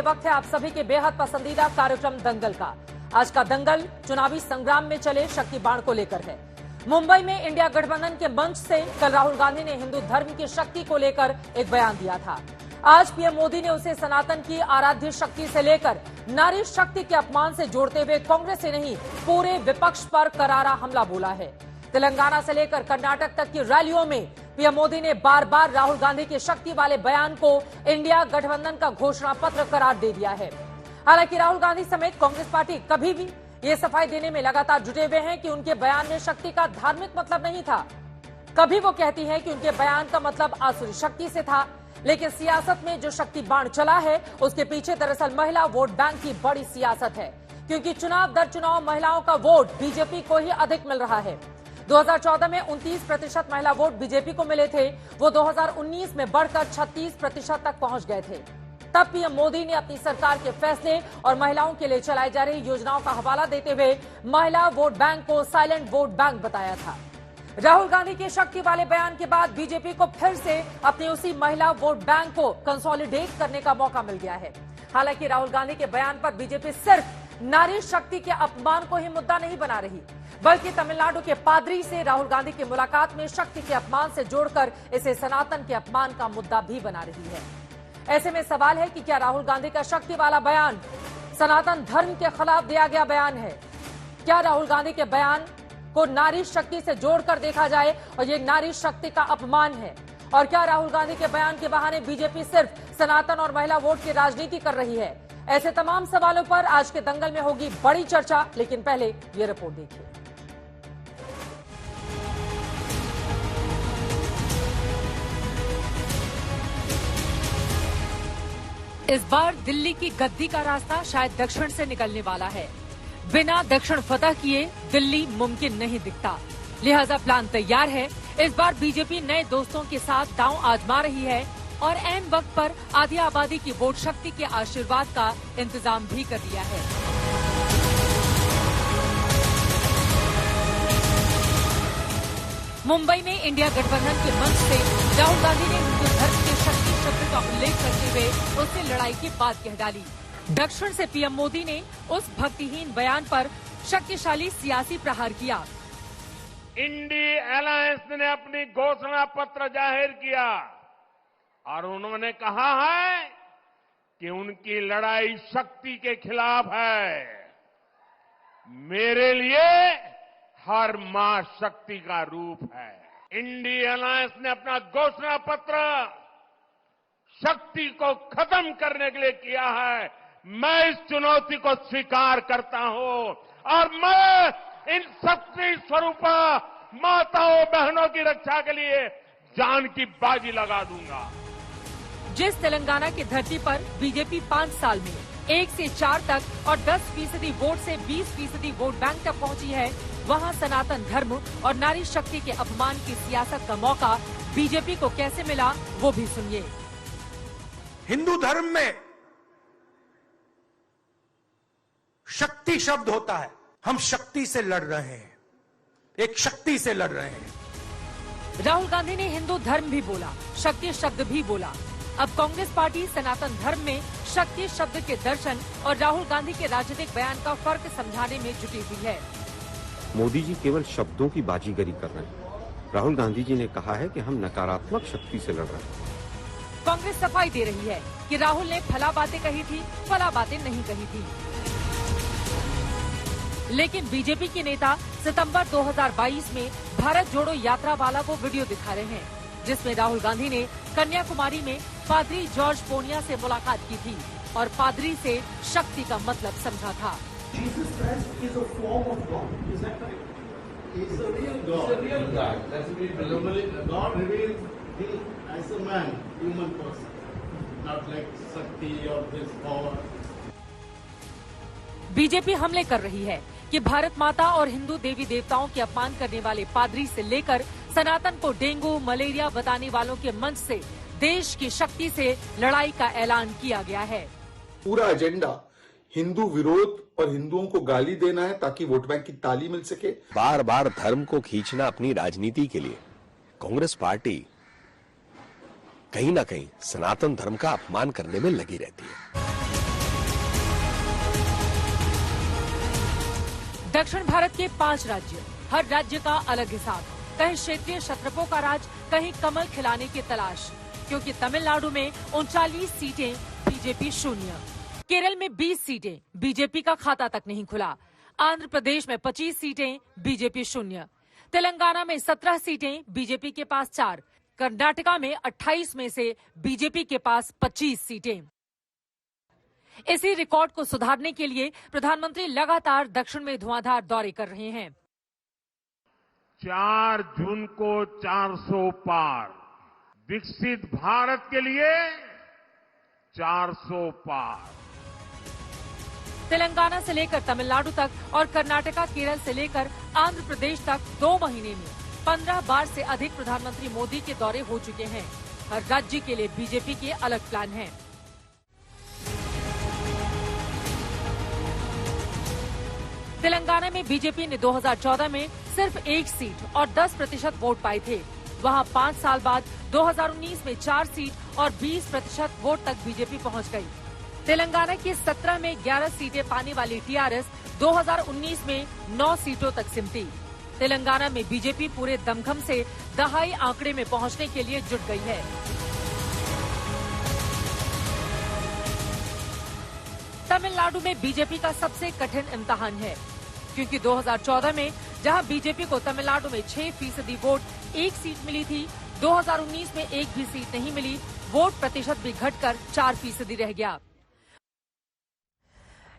ये वक्त है आप सभी के बेहद पसंदीदा कार्यक्रम दंगल का। आज का दंगल चुनावी संग्राम में चले शक्ति बाण को लेकर है। मुंबई में इंडिया गठबंधन के मंच से कल राहुल गांधी ने हिंदू धर्म की शक्ति को लेकर एक बयान दिया था। आज पीएम मोदी ने उसे सनातन की आराध्य शक्ति से लेकर नारी शक्ति के अपमान से जोड़ते हुए कांग्रेस से नहीं पूरे विपक्ष पर करारा हमला बोला है। तेलंगाना से लेकर कर्नाटक तक की रैलियों में पीएम मोदी ने बार बार राहुल गांधी के शक्ति वाले बयान को इंडिया गठबंधन का घोषणा पत्र करार दे दिया है। हालांकि राहुल गांधी समेत कांग्रेस पार्टी कभी भी ये सफाई देने में लगातार जुटे हुए हैं कि उनके बयान में शक्ति का धार्मिक मतलब नहीं था। कभी वो कहती है कि उनके बयान का मतलब आसुरी शक्ति से था, लेकिन सियासत में जो शक्ति बाण चला है उसके पीछे दरअसल महिला वोट बैंक की बड़ी सियासत है, क्योंकि चुनाव दर चुनाव महिलाओं का वोट बीजेपी को ही अधिक मिल रहा है। 2014 में 29% महिला वोट बीजेपी को मिले थे, वो 2019 में बढ़कर 36% तक पहुंच गए थे। तब पीएम मोदी ने अपनी सरकार के फैसले और महिलाओं के लिए चलाई जा रही योजनाओं का हवाला देते हुए महिला वोट बैंक को साइलेंट वोट बैंक बताया था। राहुल गांधी के शक्ति वाले बयान के बाद बीजेपी को फिर से अपनी उसी महिला वोट बैंक को कंसोलिडेट करने का मौका मिल गया है। हालांकि राहुल गांधी के बयान पर बीजेपी सिर्फ नारी शक्ति के अपमान को ही मुद्दा नहीं बना रही, बल्कि तमिलनाडु के पादरी से राहुल गांधी की मुलाकात में शक्ति के अपमान से जोड़कर इसे सनातन के अपमान का मुद्दा भी बना रही है। ऐसे में सवाल है कि क्या राहुल गांधी का शक्ति वाला बयान सनातन धर्म के खिलाफ दिया गया बयान है? क्या राहुल गांधी के बयान को नारी शक्ति से जोड़कर देखा जाए और ये नारी शक्ति का अपमान है? और क्या राहुल गांधी के बयान के बहाने बीजेपी सिर्फ सनातन और महिला वोट की राजनीति कर रही है? ऐसे तमाम सवालों पर आज के दंगल में होगी बड़ी चर्चा, लेकिन पहले ये रिपोर्ट देखिए। इस बार दिल्ली की गद्दी का रास्ता शायद दक्षिण से निकलने वाला है। बिना दक्षिण फतह किए दिल्ली मुमकिन नहीं दिखता, लिहाजा प्लान तैयार है। इस बार बीजेपी नए दोस्तों के साथ दांव आजमा रही है और ऐन वक्त पर आधी आबादी की वोट शक्ति के आशीर्वाद का इंतजाम भी कर दिया है। मुंबई में इंडिया गठबंधन के मंच से राहुल गांधी ने हिंदू धर्म के शक्ति शब्द का उल्लेख करते हुए उससे लड़ाई की बात कह डाली। दक्षिण से पीएम मोदी ने उस भक्तिहीन बयान पर शक्तिशाली सियासी प्रहार किया। इंडी अलायंस ने अपनी घोषणा पत्र जाहिर किया और उन्होंने कहा है कि उनकी लड़ाई शक्ति के खिलाफ है। मेरे लिए हर मां शक्ति का रूप है। इंडी अलायंस ने अपना घोषणा पत्र शक्ति को खत्म करने के लिए किया है। मैं इस चुनौती को स्वीकार करता हूं और मैं इन शक्ति स्वरूप माताओं बहनों की रक्षा के लिए जान की बाजी लगा दूंगा। जिस तेलंगाना की धरती पर बीजेपी 5 साल में 1 से 4 तक और 10% वोट से 20% वोट बैंक तक पहुंची है, वहां सनातन धर्म और नारी शक्ति के अपमान की सियासत का मौका बीजेपी को कैसे मिला, वो भी सुनिए। हिंदू धर्म में शक्ति शब्द होता है। हम शक्ति से लड़ रहे हैं, एक शक्ति से लड़ रहे हैं। राहुल गांधी ने हिंदू धर्म भी बोला, शक्ति शब्द भी बोला। अब कांग्रेस पार्टी सनातन धर्म में शक्ति शब्द के दर्शन और राहुल गांधी के राजनीतिक बयान का फर्क समझाने में जुटी हुई है। मोदी जी केवल शब्दों की बाजीगरी कर रहे हैं। राहुल गांधी जी ने कहा है कि हम नकारात्मक शक्ति से लड़ रहे हैं। कांग्रेस सफाई दे रही है कि राहुल ने फला बातें कही थी, फला बातें नहीं कही थी। लेकिन बीजेपी के नेता सितंबर 2022 में भारत जोड़ो यात्रा वाला को वीडियो दिखा रहे हैं, जिसमें राहुल गांधी ने कन्याकुमारी में पादरी जॉर्ज पोनिया से मुलाकात की थी और पादरी से शक्ति का मतलब समझा था। Jesus Christ is a form of God. Is that correct? He is a real God. He's a real God. That's revealed. God revealed him as a man, human person, not like Shakti or this power. BJP हमले कर रही है कि भारत माता और हिंदू देवी देवताओं के अपमान करने वाले पादरी से लेकर सनातन को डेंगू मलेरिया बताने वालों के मंच से देश की शक्ति से लड़ाई का ऐलान किया गया है। पूरा एजेंडा हिंदू विरोध और हिंदुओं को गाली देना है ताकि वोट बैंक की ताली मिल सके। बार बार धर्म को खींचना अपनी राजनीति के लिए कांग्रेस पार्टी कहीं ना कहीं सनातन धर्म का अपमान करने में लगी रहती है। दक्षिण भारत के 5 राज्य, हर राज्य का अलग हिसाब। कहीं क्षेत्रीय क्षत्रपों का राज, कहीं कमल खिलाने की तलाश, क्योंकि तमिलनाडु में 39 सीटें, बीजेपी 0। केरल में 20 सीटें, बीजेपी का खाता तक नहीं खुला। आंध्र प्रदेश में 25 सीटें, बीजेपी 0। तेलंगाना में 17 सीटें, बीजेपी के पास 4। कर्नाटका में 28 में से बीजेपी के पास 25 सीटें। इसी रिकॉर्ड को सुधारने के लिए प्रधानमंत्री लगातार दक्षिण में धुआंधार दौरे कर रहे हैं। 4 जून को 400 पार, विकसित भारत के लिए 400 पार। तेलंगाना से लेकर तमिलनाडु तक और कर्नाटका, केरल से लेकर आंध्र प्रदेश तक 2 महीने में 15 बार से अधिक प्रधानमंत्री मोदी के दौरे हो चुके हैं। हर राज्य के लिए बीजेपी के अलग प्लान हैं। तेलंगाना में बीजेपी ने 2014 में सिर्फ 1 सीट और 10% वोट पाए थे। वहां 5 साल बाद 2019 में 4 सीट और 20% वोट तक बीजेपी पहुंच गई। तेलंगाना की 17 में 11 सीटें पाने वाली टीआरएस 2019 में 9 सीटों तक सिमटी। तेलंगाना में बीजेपी पूरे दमखम से दहाई आंकड़े में पहुंचने के लिए जुट गई है। तमिलनाडु में बीजेपी का सबसे कठिन इम्तिहान है, क्योंकि 2014 में जहां बीजेपी को तमिलनाडु में 6% वोट, 1 सीट मिली थी, 2019 में 1 भी सीट नहीं मिली। वोट प्रतिशत भी घटकर 4% रह गया।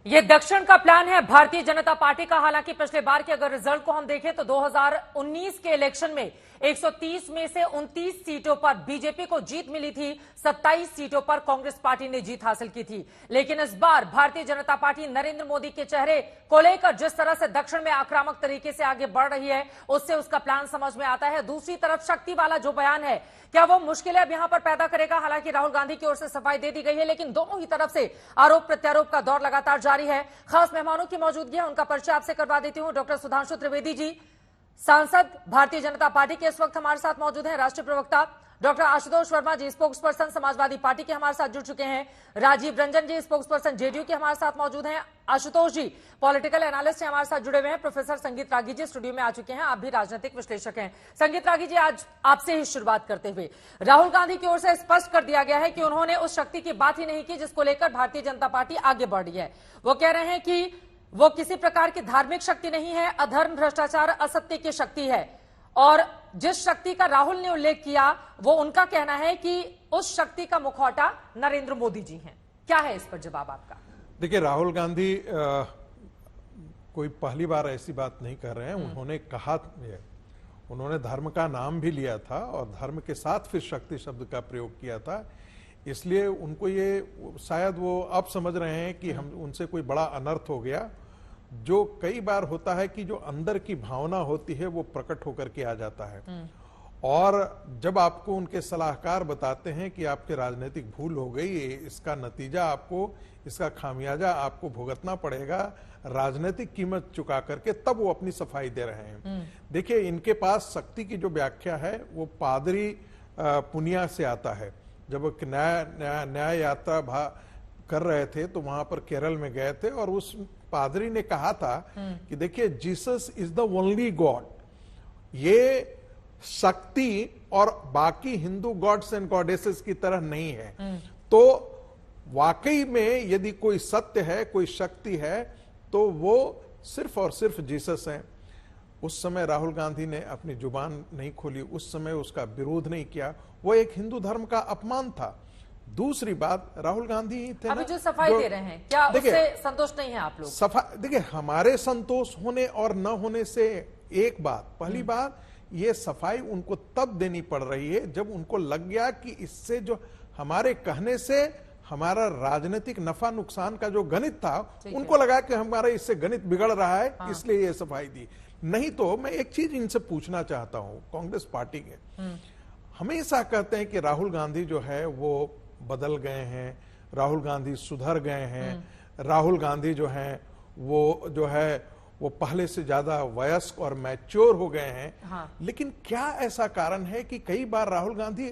ये दक्षिण का प्लान है भारतीय जनता पार्टी का। हालांकि पिछले बार के अगर रिजल्ट को हम देखें तो 2019 के इलेक्शन में 130 में से 29 सीटों पर बीजेपी को जीत मिली थी, 27 सीटों पर कांग्रेस पार्टी ने जीत हासिल की थी। लेकिन इस बार भारतीय जनता पार्टी नरेंद्र मोदी के चेहरे को लेकर जिस तरह से दक्षिण में आक्रामक तरीके से आगे बढ़ रही है, उससे उसका प्लान समझ में आता है। दूसरी तरफ शक्ति वाला जो बयान है, क्या वो मुश्किलें अब यहां पर पैदा करेगा? हालांकि राहुल गांधी की ओर से सफाई दे दी गई है, लेकिन दोनों ही तरफ से आरोप प्रत्यारोप का दौर लगातार जारी है। खास मेहमानों की मौजूदगी है, उनका परिचय आपसे करवा देती हूं। डॉक्टर सुधांशु त्रिवेदी जी, सांसद भारतीय जनता पार्टी के, इस वक्त हमारे साथ मौजूद हैं। राष्ट्रीय प्रवक्ता डॉक्टर आशुतोष वर्मा जी, स्पोक्सपर्सन समाजवादी पार्टी के, हमारे साथ जुड़ चुके हैं। राजीव रंजन जी, स्पोक्सपर्सन जेडीयू के, हमारे साथ मौजूद हैं। आशुतोष जी पॉलिटिकल एनालिस्ट हैं, हमारे साथ जुड़े हुए हैं। प्रोफेसर संगीत रागी जी स्टूडियो में आ चुके हैं, आप भी राजनीतिक विश्लेषक हैं। संगीत रागी जी, आज आपसे ही शुरुआत करते हुए, राहुल गांधी की ओर से स्पष्ट कर दिया गया है कि उन्होंने उस शक्ति की बात ही नहीं की जिसको लेकर भारतीय जनता पार्टी आगे बढ़ रही है। वो कह रहे हैं कि वो किसी प्रकार की धार्मिक शक्ति नहीं है, अधर्म, भ्रष्टाचार, असत्य की शक्ति है। और जिस शक्ति का राहुल ने उल्लेख किया, वो उनका कहना है कि उस शक्ति का मुखौटा नरेंद्र मोदी जी हैं। क्या है इस पर जवाब आपका? देखिए, राहुल गांधी कोई पहली बार ऐसी बात नहीं कर रहे हैं। उन्होंने कहा, उन्होंने धर्म का नाम भी लिया था और धर्म के साथ फिर शक्ति शब्द का प्रयोग किया था। इसलिए उनको ये शायद वो अब समझ रहे हैं कि हम उनसे कोई बड़ा अनर्थ हो गया। जो कई बार होता है कि जो अंदर की भावना होती है वो प्रकट होकर के आ जाता है, और जब आपको उनके सलाहकार बताते हैं कि आपके राजनीतिक भूल हो गई, इसका नतीजा आपको, इसका खामियाजा आपको भुगतना पड़ेगा राजनीतिक कीमत चुका करके, तब वो अपनी सफाई दे रहे हैं। देखिए, इनके पास शक्ति की जो व्याख्या है वो पादरी पुनिया से आता है। जब वो न्याय यात्रा कर रहे थे तो वहां पर केरल में गए थे और उस पादरी ने कहा था कि देखिए, Jesus is the only God. ये शक्ति और बाकी हिंदू गॉड्स एंड गॉडेसेस की तरह नहीं है। तो वाकई में यदि कोई सत्य है, कोई शक्ति है, तो वो सिर्फ और सिर्फ जीसस है। उस समय राहुल गांधी ने अपनी जुबान नहीं खोली, उस समय उसका विरोध नहीं किया। वो एक हिंदू धर्म का अपमान था। दूसरी बात, राहुल गांधी थे अभी जो सफाई दे रहे हैं, क्या उससे संतोष नहीं है आप लोग? देखिए, हमारे संतोष होने और न होने से एक बात, पहली बात, ये सफाई उनको तब देनी पड़ रही है जब उनको लग गया कि इससे जो हमारे कहने से हमारा राजनीतिक नफा नुकसान का जो गणित था, उनको लगा कि हमारा इससे गणित बिगड़ रहा है, इसलिए ये सफाई दी। नहीं तो मैं एक चीज इनसे पूछना चाहता हूं, कांग्रेस पार्टी के हमेशा कहते हैं कि राहुल गांधी जो है वो बदल गए हैं, राहुल गांधी सुधर गए हैं, राहुल गांधी जो है वो पहले से ज्यादा वयस्क और मैच्योर हो गए हैं। लेकिन क्या ऐसा कारण है कि कई बार राहुल गांधी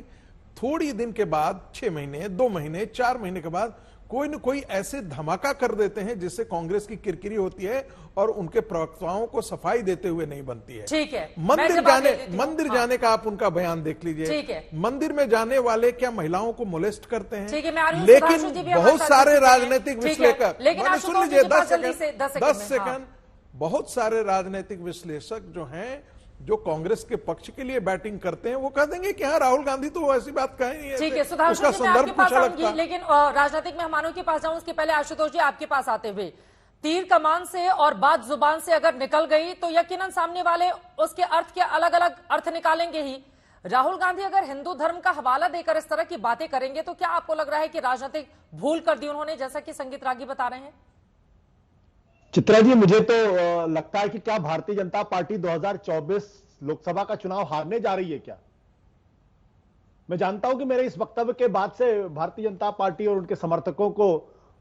थोड़ी दिन के बाद, 6 महीने, 2 महीने, 4 महीने के बाद कोई न कोई ऐसे धमाका कर देते हैं जिससे कांग्रेस की किरकिरी होती है और उनके प्रवक्ताओं को सफाई देते हुए नहीं बनती है। ठीक है, मंदिर जाने का आप उनका बयान देख लीजिए। ठीक है, मंदिर में जाने वाले क्या महिलाओं को मोलेस्ट करते हैं? ठीक है, लेकिन बहुत सारे राजनीतिक विश्लेषक, सुन लीजिए 10 सेकंड, सेकंड, बहुत सारे राजनीतिक विश्लेषक जो हैं, जो कांग्रेस के पक्ष के लिए बैटिंग करते हैं, वो कह देंगे कि हाँ राहुल गांधी तो ऐसी बात कहे नहीं है। ठीक है सुधांशु जी, मैं आपके पास आऊंगी, लेकिन राजनीतिक मेहमानों के पास जाऊं उसके पहले आशुतोष जी आपके पास आते हुए, तीर कमान से और बात जुबान से अगर निकल गई तो यकीनन सामने वाले उसके अर्थ के अलग अलग अर्थ निकालेंगे ही। राहुल गांधी अगर हिंदू धर्म का हवाला देकर इस तरह की बातें करेंगे तो क्या आपको लग रहा है कि राजनीतिक भूल कर दी उन्होंने, जैसा कि संगीत रागी बता रहे हैं? चित्रा जी, मुझे तो लगता है कि क्या भारतीय जनता पार्टी 2024 लोकसभा का चुनाव हारने जा रही है क्या? मैं जानता हूं कि मेरे इस वक्तव्य के बाद से भारतीय जनता पार्टी और उनके समर्थकों को,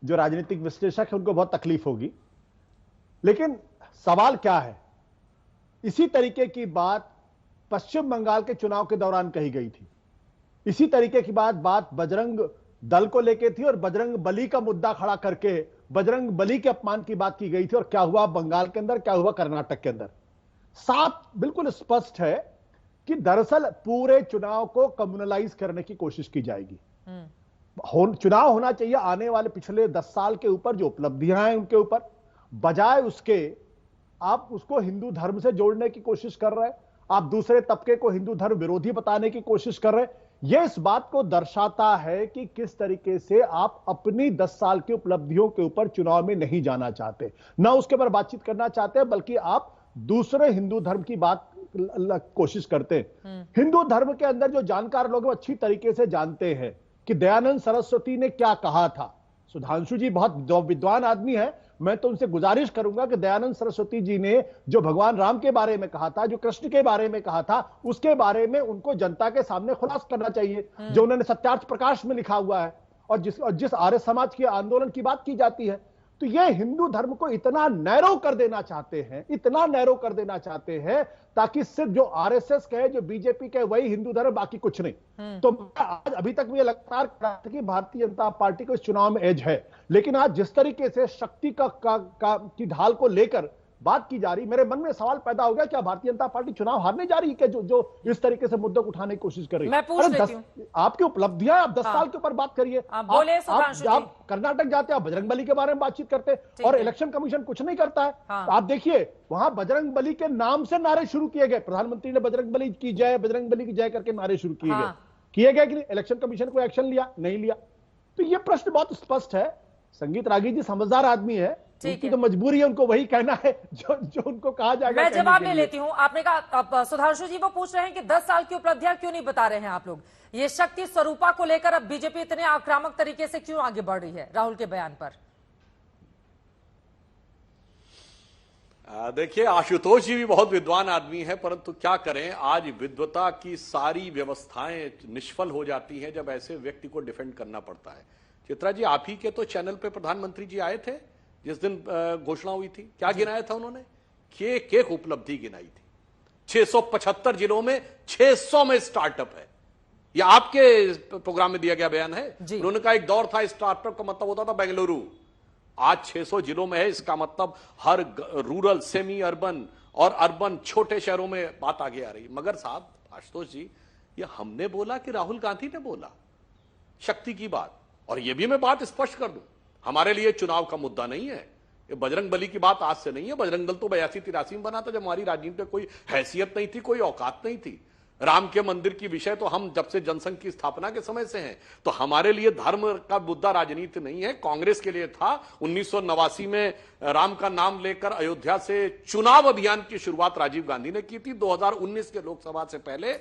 जो राजनीतिक विश्लेषक है, उनको बहुत तकलीफ होगी, लेकिन सवाल क्या है, इसी तरीके की बात पश्चिम बंगाल के चुनाव के दौरान कही गई थी। इसी तरीके की बात बजरंग दल को लेकर थी और बजरंग बली का मुद्दा खड़ा करके बजरंग बली के अपमान की बात की गई थी। और क्या हुआ बंगाल के अंदर, क्या हुआ कर्नाटक के अंदर, साफ बिल्कुल स्पष्ट है कि दरअसल पूरे चुनाव को कम्युनलाइज करने की कोशिश की जाएगी। चुनाव होना चाहिए आने वाले पिछले 10 साल के ऊपर जो उपलब्धियां हैं उनके ऊपर, बजाय उसके आप उसको हिंदू धर्म से जोड़ने की कोशिश कर रहे हैं, आप दूसरे तबके को हिंदू धर्म विरोधी बताने की कोशिश कर रहे हैं। यह इस बात को दर्शाता है कि किस तरीके से आप अपनी 10 साल की उपलब्धियों के ऊपर चुनाव में नहीं जाना चाहते, ना उसके ऊपर बातचीत करना चाहते हैं, बल्कि आप दूसरे हिंदू धर्म की बात कोशिश करते हैं। हिंदू धर्म के अंदर जो जानकार लोग अच्छी तरीके से जानते हैं कि दयानंद सरस्वती ने क्या कहा था। सुधांशु जी बहुत विद्वान आदमी है, मैं तो उनसे गुजारिश करूंगा कि दयानंद सरस्वती जी ने जो भगवान राम के बारे में कहा था, जो कृष्ण के बारे में कहा था, उसके बारे में उनको जनता के सामने खुलासा करना चाहिए, जो उन्होंने सत्यार्थ प्रकाश में लिखा हुआ है और जिस आर्य समाज के आंदोलन की बात की जाती है। तो ये हिंदू धर्म को इतना नैरो कर देना चाहते हैं, इतना नैरो कर देना चाहते हैं ताकि सिर्फ जो आरएसएस कहे, जो बीजेपी कहे, वही हिंदू धर्म, बाकी कुछ नहीं। तो आज अभी तक मुझे लगातार कहा था कि भारतीय जनता पार्टी को इस चुनाव में एज है, लेकिन आज जिस तरीके से शक्ति की ढाल को लेकर बात की जा रही, मेरे मन में सवाल पैदा हो गया, क्या भारतीय जनता पार्टी चुनाव हारने जा रही है क्या, जो इस तरीके से मुद्दों को उठाने की कोशिश कर रही है? आपकी उपलब्धियां, आप 10 साल के ऊपर बात करिए। आप कर्नाटक जाते हैं, आप बजरंग बली के बारे में बातचीत करते हैं और इलेक्शन कमीशन कुछ नहीं करता है। आप देखिए वहां बजरंग बली के नाम से नारे शुरू किए गए, प्रधानमंत्री ने बजरंग बली की जय, बजरंग बली की जय करके नारे शुरू किए गए कि इलेक्शन कमीशन को एक्शन लिया, नहीं लिया। तो यह प्रश्न बहुत स्पष्ट है। संगीत रागी जी समझदार आदमी है, उनकी तो मजबूरी है, उनको वही कहना है जो उनको कहा जाएगा। मैं जवाब ले लेती हूं। आपने कहा सुधांशु जी वो पूछ रहे हैं कि 10 साल की उपलब्धियां क्यों नहीं बता रहे हैं आप लोग, ये शक्ति स्वरूपा को लेकर अब बीजेपी इतने आक्रामक तरीके से क्यों आगे बढ़ रही है राहुल के बयान पर? देखिए, आशुतोष जी भी बहुत विद्वान आदमी है, परंतु क्या करें, आज विद्वता की सारी व्यवस्थाएं निष्फल हो जाती हैं जब ऐसे व्यक्ति को डिफेंड करना पड़ता है। चित्रा जी, आप ही के तो चैनल पे प्रधानमंत्री जी आए थे जिस दिन घोषणा हुई थी, क्या गिनाया था उन्होंने? एक उपलब्धि गिनाई थी। 675 जिलों में 600 में स्टार्टअप है। यह आपके प्रोग्राम में दिया गया बयान है। उन्होंने कहा एक दौर था स्टार्टअप का मतलब होता था बेंगलुरु, आज 600 जिलों में है। इसका मतलब हर रूरल, सेमी अर्बन और अर्बन छोटे शहरों में बात आगे आ रही है। मगर साहब आशुतोष जी, ये हमने बोला कि राहुल गांधी ने बोला शक्ति की बात? और यह भी मैं बात स्पष्ट कर दूं, हमारे लिए चुनाव का मुद्दा नहीं है। ये बजरंग बली की बात आज से नहीं है। बजरंग दल तो 82-83 में बना था जब हमारी राजनीति में कोई हैसियत नहीं थी, कोई औकात नहीं थी। राम के मंदिर की विषय तो हम जब से जनसंघ की स्थापना के समय से हैं, तो हमारे लिए धर्म का मुद्दा राजनीति नहीं है। कांग्रेस के लिए था। 1989 में राम का नाम लेकर अयोध्या से चुनाव अभियान की शुरुआत राजीव गांधी ने की थी। 2019 के लोकसभा से पहले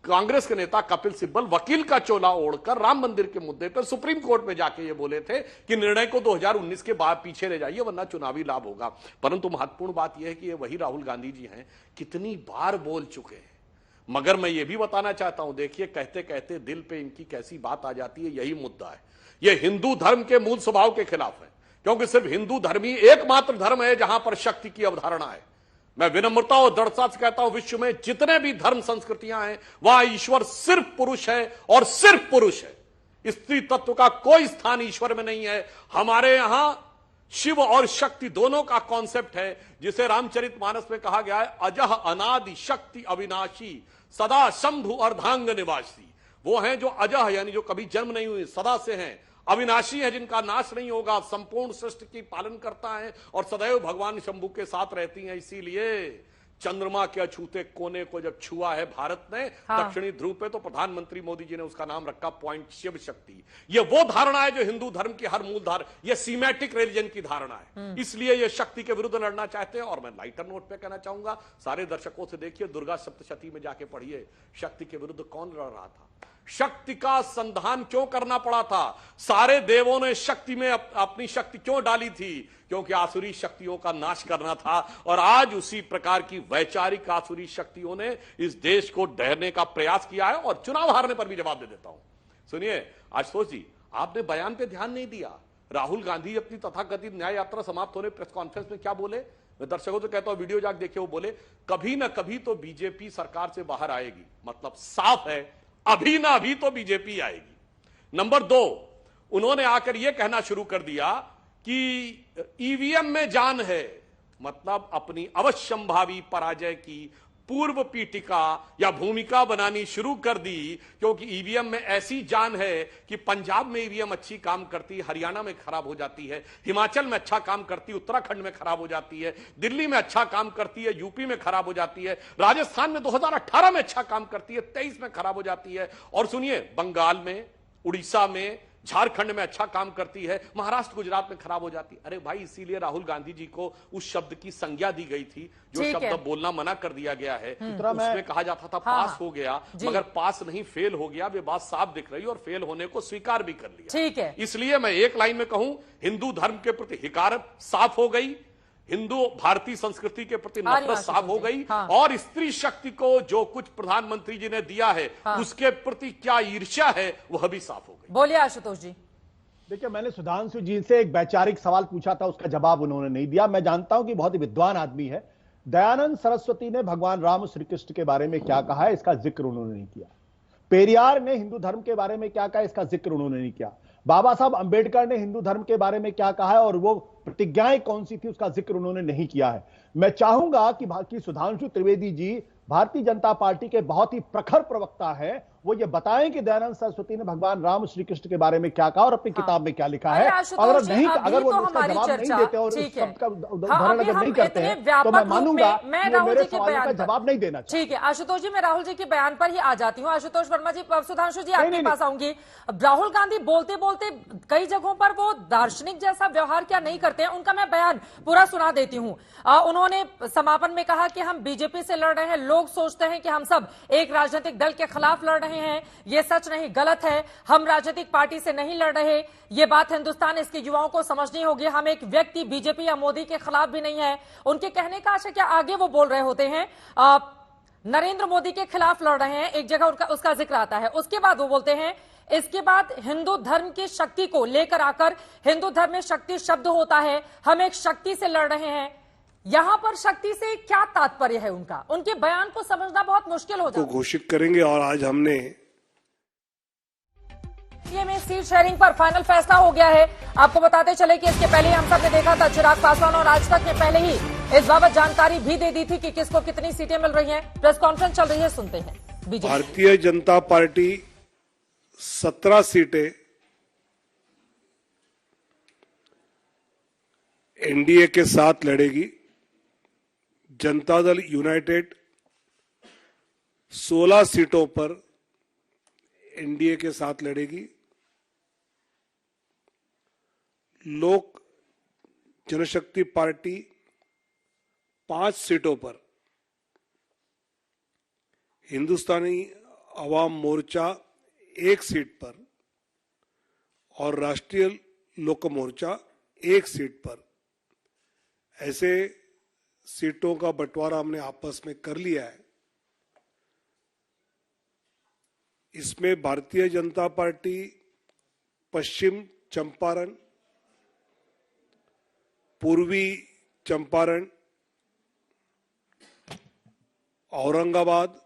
कांग्रेस के नेता कपिल सिब्बल वकील का चोला ओढ़कर राम मंदिर के मुद्दे पर सुप्रीम कोर्ट में जाके ये बोले थे कि निर्णय को 2019 के बाद पीछे ले जाइए वरना चुनावी लाभ होगा। परंतु महत्वपूर्ण बात यह है कि ये वही राहुल गांधी जी हैं, कितनी बार बोल चुके हैं। मगर मैं ये भी बताना चाहता हूं, देखिए कहते कहते दिल पे इनकी कैसी बात आ जाती है। यही मुद्दा है, यह हिंदू धर्म के मूल स्वभाव के खिलाफ है, क्योंकि सिर्फ हिंदू धर्म ही एकमात्र धर्म है जहां पर शक्ति की अवधारणा है। मैं विनम्रता और दृढ़ता से कहता हूं, विश्व में जितने भी धर्म संस्कृतियां हैं वहां ईश्वर सिर्फ पुरुष है और सिर्फ पुरुष है। स्त्री तत्व का कोई स्थान ईश्वर में नहीं है। हमारे यहां शिव और शक्ति दोनों का कॉन्सेप्ट है, जिसे रामचरितमानस में कहा गया है, अजह अनादि शक्ति अविनाशी सदा शंभु अर्धांग निवासी। वो हैं जो अजह यानी जो कभी जन्म नहीं हुई, सदा से हैं, अविनाशी है जिनका नाश नहीं होगा, संपूर्ण सृष्टि की पालन करता है और सदैव भगवान शंभु के साथ रहती हैं। इसीलिए चंद्रमा के अछूते कोने को जब छुआ है भारत ने, दक्षिणी ध्रुव पे, तो प्रधानमंत्री मोदी जी ने उसका नाम रखा पॉइंट शिव शक्ति। ये वो धारणा है जो हिंदू धर्म की हर मूल धारणा, ये सीमेटिक रिलीजन की धारणा है। इसलिए ये शक्ति के विरुद्ध लड़ना चाहते हैं। और मैं लाइटर नोट पे कहना चाहूंगा, सारे दर्शकों से देखिए, दुर्गा सप्तशती में जाके पढ़िए शक्ति के विरुद्ध कौन लड़ रहा था, शक्ति का संधान क्यों करना पड़ा था, सारे देवों ने शक्ति में अपनी शक्ति क्यों डाली थी, क्योंकि आसुरी शक्तियों का नाश करना था। और आज उसी प्रकार की वैचारिक आसुरी शक्तियों ने इस देश को ढहने का प्रयास किया है और चुनाव हारने पर भी जवाब दे देता हूं। सुनिए आशुतोष जी, आपने बयान पे ध्यान नहीं दिया। राहुल गांधी अपनी तथाकथित न्याय यात्रा समाप्त होने प्रेस कॉन्फ्रेंस में क्या बोले, मैं दर्शकों से कहता हूं वीडियो जाके देखिए। वो बोले कभी ना कभी तो बीजेपी सरकार से बाहर आएगी, मतलब साफ है अभी ना अभी तो बीजेपी आएगी। नंबर 2, उन्होंने आकर यह कहना शुरू कर दिया कि ईवीएम में जान है, मतलब अपनी अवश्यंभावी पराजय की पूर्व पीठिका या भूमिका बनानी शुरू कर दी, क्योंकि ईवीएम में ऐसी जान है कि पंजाब में ईवीएम अच्छी काम करती, हरियाणा में खराब हो जाती है, हिमाचल में अच्छा काम करती, उत्तराखंड में खराब हो जाती है, दिल्ली में अच्छा काम करती है, यूपी में खराब हो जाती है, राजस्थान में 2018 में अच्छा काम करती है, 23 में खराब हो जाती है, और सुनिए बंगाल में, उड़ीसा में, झारखंड में अच्छा काम करती है, महाराष्ट्र गुजरात में खराब हो जाती है। अरे भाई, इसीलिए राहुल गांधी जी को उस शब्द की संज्ञा दी गई थी जो शब्द बोलना मना कर दिया गया है। उसमें कहा जाता था पास हो गया, मगर पास नहीं फेल हो गया। वे बात साफ दिख रही और फेल होने को स्वीकार भी कर लिया। ठीक है, इसलिए मैं एक लाइन में कहूं, हिंदू धर्म के प्रति हिकारत साफ हो गई, हिंदू भारतीय संस्कृति के प्रति नफरत साफ हो गई, और स्त्री शक्ति को जो कुछ प्रधानमंत्री जी ने दिया है उसके प्रति क्या ईर्ष्या है वह भी साफ हो गई। बोलिए आशुतोष जी। देखिए, मैंने सुधांशु जी से एक वैचारिक सवाल पूछा था, उसका जवाब उन्होंने नहीं दिया। मैं जानता हूं कि बहुत ही विद्वान आदमी है। दयानंद सरस्वती ने भगवान राम श्री कृष्ण के बारे में क्या कहा है, इसका जिक्र उन्होंने नहीं किया। पेरियार ने हिंदू धर्म के बारे में क्या कहा, इसका जिक्र उन्होंने नहीं किया। बाबा साहब अंबेडकर ने हिंदू धर्म के बारे में क्या कहा है और वो प्रतिज्ञाएं कौन सी थी, उसका जिक्र उन्होंने नहीं किया है। मैं चाहूंगा कि सुधांशु त्रिवेदी जी भारतीय जनता पार्टी के बहुत ही प्रखर प्रवक्ता है, वो ये बताएं कि दयानंद सरस्वती ने भगवान राम श्री कृष्ण के बारे में क्या कहा और अपनी किताब में क्या लिखा है। अगर नहीं, अगर वो इसका जवाब नहीं देते और उस शब्द का उदाहरण अगर नहीं करते हैं तो मैं मानूंगा मेरे सवाल का जवाब नहीं देना चाहिए। ठीक है आशुतोष जी, मैं राहुल जी के बयान पर ही आ जाती हूँ। आशुतोष वर्मा जी, सुधांशु जी आपके पास आऊंगी। राहुल गांधी बोलते बोलते कई जगहों पर वो दार्शनिक जैसा व्यवहार क्या नहीं करते हैं, उनका मैं बयान पूरा सुना देती हूँ। उन्होंने समापन में कहा कि हम बीजेपी से लड़ रहे हैं, लोग सोचते हैं कि हम सब एक राजनीतिक दल के खिलाफ लड़ रहे हैं, ये सच नहीं, गलत है। हम राजनीतिक पार्टी से नहीं लड़ रहे, ये बात हिंदुस्तान इसके युवाओं को समझनी होगी। हम एक व्यक्ति बीजेपी या मोदी के खिलाफ भी नहीं है। उनके कहने का आशय क्या, आगे वो बोल रहे होते हैं नरेंद्र मोदी के खिलाफ लड़ रहे हैं, एक जगह उसका जिक्र आता है। उसके बाद वो बोलते हैं इसके बाद हिंदू धर्म की शक्ति को लेकर आकर, हिंदू धर्म में शक्ति शब्द होता है, हम एक शक्ति से लड़ रहे हैं। यहां पर शक्ति से क्या तात्पर्य है उनका, उनके बयान को समझना बहुत मुश्किल हो जाता है। घोषित करेंगे और आज हमने में सीट शेयरिंग पर फाइनल फैसला हो गया है। आपको बताते चले कि इसके पहले हम सब ने देखा था चिराग पासवान और आज तक ने पहले ही इस बाबत जानकारी भी दे दी थी कि किसको कितनी सीटें मिल रही हैं। प्रेस कॉन्फ्रेंस चल रही है, सुनते हैं। बीजेपी भारतीय जनता पार्टी 17 सीटें एनडीए के साथ लड़ेगी। जनता दल यूनाइटेड 16 सीटों पर एनडीए के साथ लड़ेगी। लोक जनशक्ति पार्टी 5 सीटों पर, हिंदुस्तानी अवाम मोर्चा 1 सीट पर और राष्ट्रीय लोक मोर्चा 1 सीट पर, ऐसे सीटों का बंटवारा हमने आपस में कर लिया है। इसमें भारतीय जनता पार्टी पश्चिम चंपारण, पूर्वी चंपारण, औरंगाबाद,